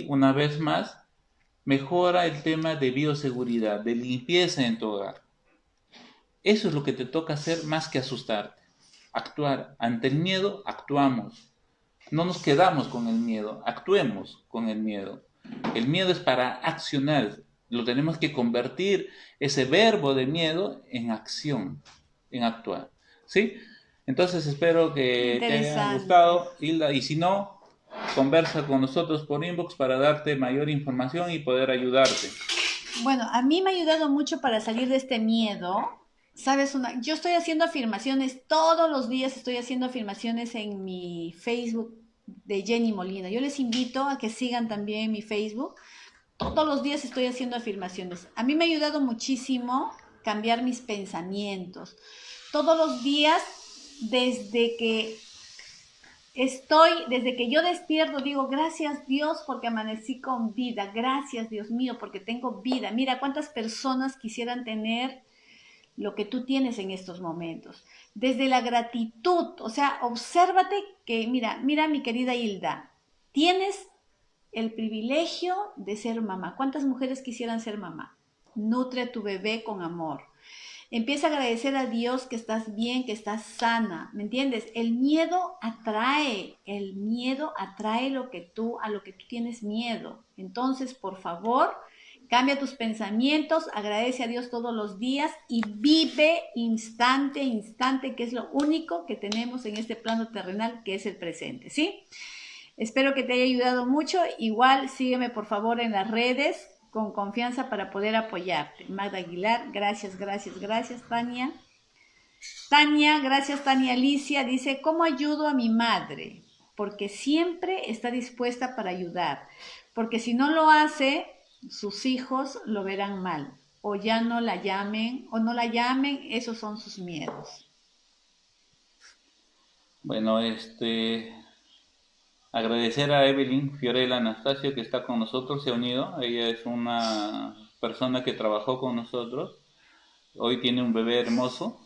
una vez más, mejora el tema de bioseguridad, de limpieza en tu hogar. Eso es lo que te toca hacer más que asustarte. Actuar. Ante el miedo, actuamos. No nos quedamos con el miedo, actuemos con el miedo. El miedo es para accionar. Lo tenemos que convertir ese verbo de miedo en acción, en actuar. ¿Sí? Entonces espero que te haya Interesante. gustado, Hilda, y si no, conversa con nosotros por inbox para darte mayor información y poder ayudarte. Bueno, a mí me ha ayudado mucho para salir de este miedo. Sabes, yo estoy haciendo afirmaciones, todos los días estoy haciendo afirmaciones en mi Facebook de Jenny Molina. Yo les invito a que sigan también mi Facebook. Todos los días estoy haciendo afirmaciones. A mí me ha ayudado muchísimo cambiar mis pensamientos. Todos los días, desde que desde que yo despierto, digo, gracias Dios porque amanecí con vida, gracias Dios mío porque tengo vida. Mira cuántas personas quisieran tener lo que tú tienes en estos momentos. Desde la gratitud, o sea, obsérvate que, mira mi querida Hilda, tienes el privilegio de ser mamá. ¿Cuántas mujeres quisieran ser mamá? Nutre a tu bebé con amor. Empieza a agradecer a Dios que estás bien, que estás sana, ¿me entiendes? El miedo atrae a lo que tú tienes miedo. Entonces, por favor, cambia tus pensamientos, agradece a Dios todos los días y vive instante a instante, que es lo único que tenemos en este plano terrenal, que es el presente, ¿sí? Espero que te haya ayudado mucho. Igual sígueme por favor en las redes con confianza para poder apoyarte. Magda Aguilar, gracias, gracias, gracias, Tania. Tania, gracias, Tania Alicia, dice, ¿cómo ayudo a mi madre? Porque siempre está dispuesta para ayudar. Porque si no lo hace, sus hijos lo verán mal. O ya no la llamen, o no la llamen, esos son sus miedos. Bueno, agradecer a Evelyn Fiorella Anastasio que está con nosotros, se ha unido. Ella es una persona que trabajó con nosotros. Hoy tiene un bebé hermoso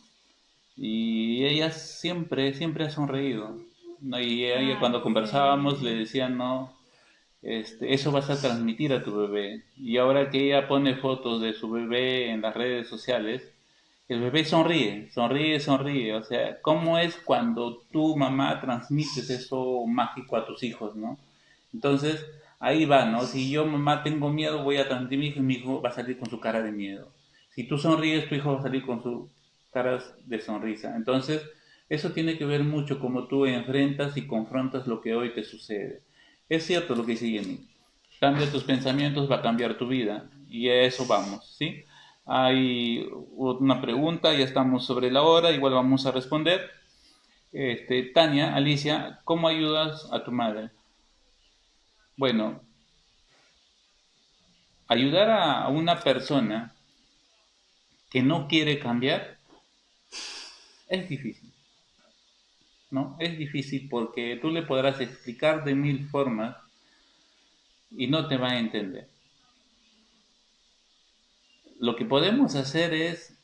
y ella siempre, siempre ha sonreído. ¿No? Y ella Ay, cuando conversábamos le sí. decía, no, eso vas a transmitir a tu bebé. Y ahora que ella pone fotos de su bebé en las redes sociales, el bebé sonríe, sonríe, sonríe. O sea, ¿cómo es cuando tu mamá transmites eso mágico a tus hijos, no? Entonces, ahí va, ¿no? Si yo, mamá, tengo miedo, voy a transmitir a mi hijo y mi hijo va a salir con su cara de miedo. Si tú sonríes, tu hijo va a salir con su cara de sonrisa. Entonces, eso tiene que ver mucho cómo tú enfrentas y confrontas lo que hoy te sucede. Es cierto lo que dice Jenny. Cambia tus pensamientos, va a cambiar tu vida. Y a eso vamos, ¿sí? Hay una pregunta, ya estamos sobre la hora, igual vamos a responder. Tania, Alicia, ¿cómo ayudas a tu madre? Bueno, ayudar a una persona que no quiere cambiar es difícil, ¿no? Es difícil porque tú le podrás explicar de mil formas y no te va a entender. Lo que podemos hacer es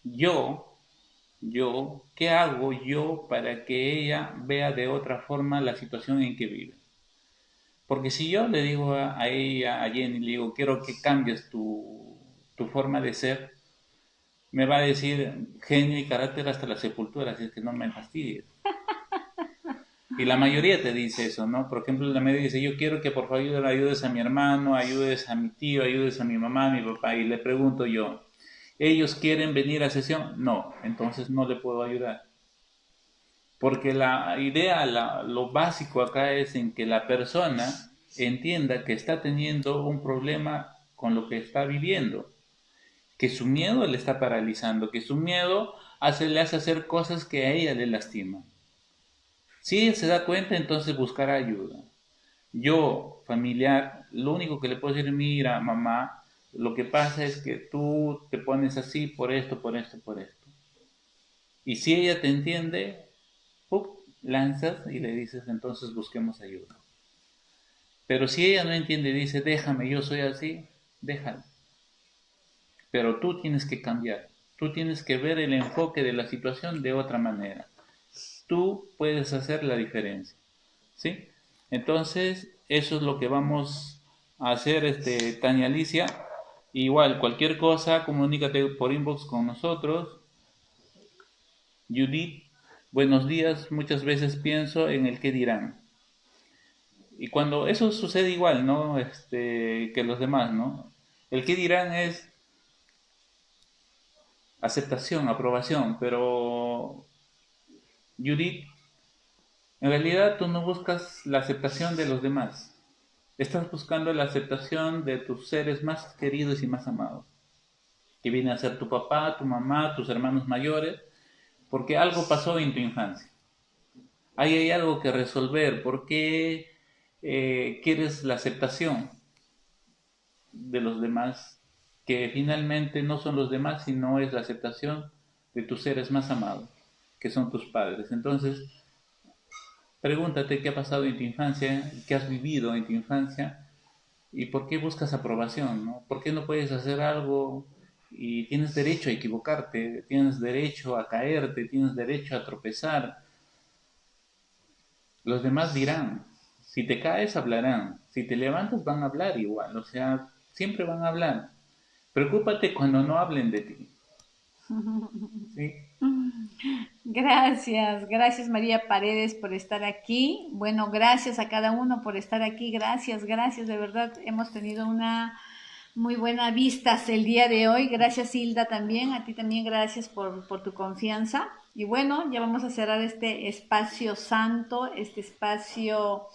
yo, ¿qué hago yo para que ella vea de otra forma la situación en que vive? Porque si yo le digo a ella, a Jenny, le digo, quiero que cambies tu forma de ser, me va a decir genio y carácter hasta la sepultura, así es que no me fastidies. Y la mayoría te dice eso, ¿no? Por ejemplo, la mayoría dice, yo quiero que por favor ayudes a mi hermano, ayudes a mi tío, ayudes a mi mamá, a mi papá. Y le pregunto yo, ¿ellos quieren venir a sesión? No, entonces no le puedo ayudar. Porque la idea, lo básico acá es en que la persona entienda que está teniendo un problema con lo que está viviendo, que su miedo le está paralizando, que su miedo le hace hacer cosas que a ella le lastiman. Si ella se da cuenta, entonces buscará ayuda. Yo, familiar, lo único que le puedo decir, mira, mamá, lo que pasa es que tú te pones así por esto, por esto, por esto. Y si ella te entiende, ¡pup!, lanzas y le dices, entonces busquemos ayuda. Pero si ella no entiende y dice, déjame, yo soy así, déjala. Pero tú tienes que cambiar. Tú tienes que ver el enfoque de la situación de otra manera. Tú puedes hacer la diferencia. ¿Sí? Entonces, eso es lo que vamos a hacer, Tania Alicia. Igual, cualquier cosa, comunícate por inbox con nosotros. Judith, buenos días. Muchas veces pienso en el qué dirán. Y cuando eso sucede igual, ¿no? Que los demás, ¿no? El qué dirán es aceptación, aprobación, pero Judith, en realidad tú no buscas la aceptación de los demás. Estás buscando la aceptación de tus seres más queridos y más amados, que viene a ser tu papá, tu mamá, tus hermanos mayores, porque algo pasó en tu infancia. Ahí hay algo que resolver. ¿Por qué quieres la aceptación de los demás? Que finalmente no son los demás, sino es la aceptación de tus seres más amados, que son tus padres. Entonces, pregúntate qué ha pasado en tu infancia, qué has vivido en tu infancia. ¿Y por qué buscas aprobación, no? ¿Por qué no puedes hacer algo y tienes derecho a equivocarte, tienes derecho a caerte, tienes derecho a tropezar? Los demás dirán, si te caes hablarán, si te levantas van a hablar igual, o sea, siempre van a hablar. Preocúpate cuando no hablen de ti. ¿Sí? Gracias, gracias María Paredes por estar aquí. Bueno, gracias a cada uno por estar aquí. Gracias, gracias, de verdad hemos tenido una muy buena vistas el día de hoy. Gracias Hilda también, a ti también gracias por tu confianza. Y bueno, ya vamos a cerrar este espacio santo, este espacio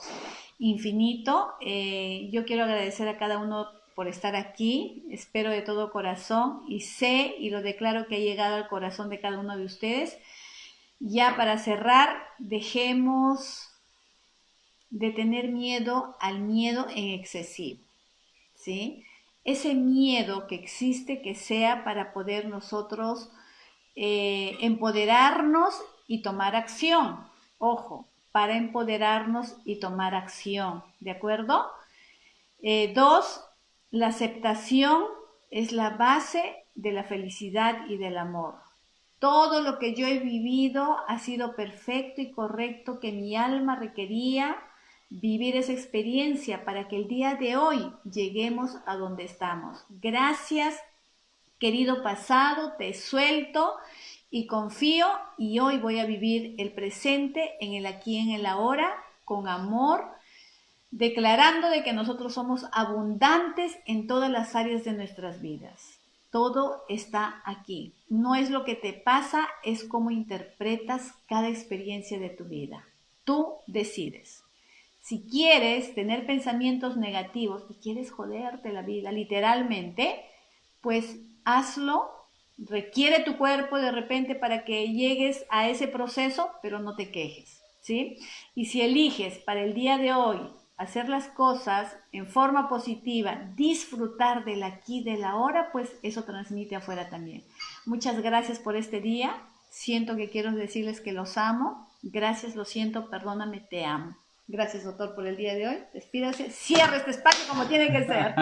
infinito. Yo quiero agradecer a cada uno por estar aquí, espero de todo corazón y sé y lo declaro que ha llegado al corazón de cada uno de ustedes. Ya para cerrar, dejemos de tener miedo al miedo en excesivo, ¿sí? Ese miedo que existe, que sea para poder nosotros empoderarnos y tomar acción. Ojo, para empoderarnos y tomar acción, ¿de acuerdo? Dos, la aceptación es la base de la felicidad y del amor. Todo lo que yo he vivido ha sido perfecto y correcto, que mi alma requería vivir esa experiencia para que el día de hoy lleguemos a donde estamos. Gracias, querido pasado, te suelto y confío y hoy voy a vivir el presente en el aquí, en el ahora, con amor, declarando de que nosotros somos abundantes en todas las áreas de nuestras vidas. Todo está aquí. No es lo que te pasa, es cómo interpretas cada experiencia de tu vida. Tú decides. Si quieres tener pensamientos negativos y quieres joderte la vida, literalmente, pues hazlo. Requiere tu cuerpo de repente para que llegues a ese proceso, pero no te quejes, ¿sí? Y si eliges para el día de hoy hacer las cosas en forma positiva, disfrutar del aquí, del ahora, pues eso transmite afuera también. Muchas gracias por este día. Siento que quiero decirles que los amo. Gracias, lo siento, perdóname, te amo. Gracias, doctor, por el día de hoy. Despídase, cierra este espacio como tiene que ser.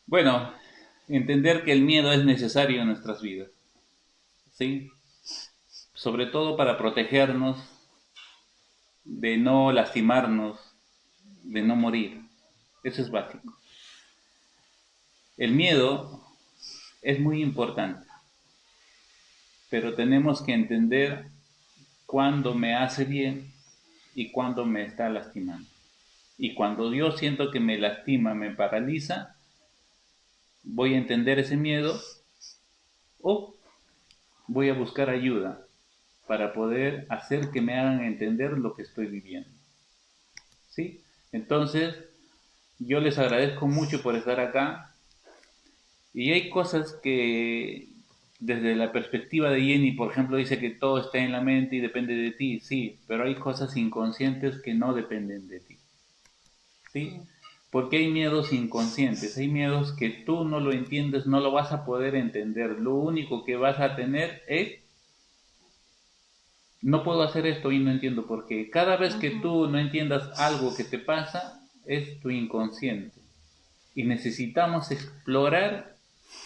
Bueno, entender que el miedo es necesario en nuestras vidas, ¿sí? Sobre todo para protegernos de no lastimarnos, de no morir. Eso es básico. El miedo es muy importante, pero tenemos que entender cuándo me hace bien y cuándo me está lastimando. Y cuando yo siento que me lastima, me paraliza, voy a entender ese miedo o voy a buscar ayuda para poder hacer que me hagan entender lo que estoy viviendo. ¿Sí? Entonces, yo les agradezco mucho por estar acá. Y hay cosas que, desde la perspectiva de Jenny, por ejemplo, dice que todo está en la mente y depende de ti. Sí, pero hay cosas inconscientes que no dependen de ti. ¿Sí? Porque hay miedos inconscientes, hay miedos que tú no lo entiendes, no lo vas a poder entender. Lo único que vas a tener es, no puedo hacer esto y no entiendo por qué. Cada vez que tú no entiendas algo que te pasa, es tu inconsciente. Y necesitamos explorar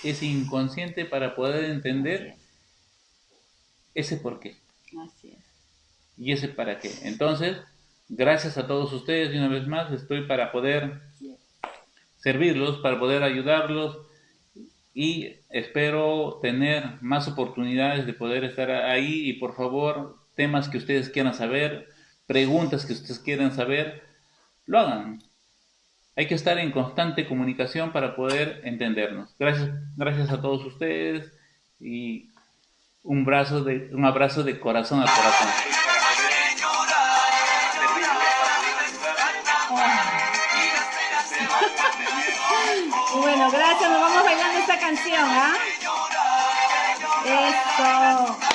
ese inconsciente para poder entender ese por qué. Así es. Y ese para qué. Entonces, gracias a todos ustedes y una vez más estoy para poder servirlos, para poder ayudarlos y espero tener más oportunidades de poder estar ahí y por favor, temas que ustedes quieran saber, preguntas que ustedes quieran saber, lo hagan. Hay que estar en constante comunicación para poder entendernos. Gracias a todos ustedes y un abrazo de corazón a corazón. Bueno, gracias, nos vamos bailando esta canción, ¿ah? Eso.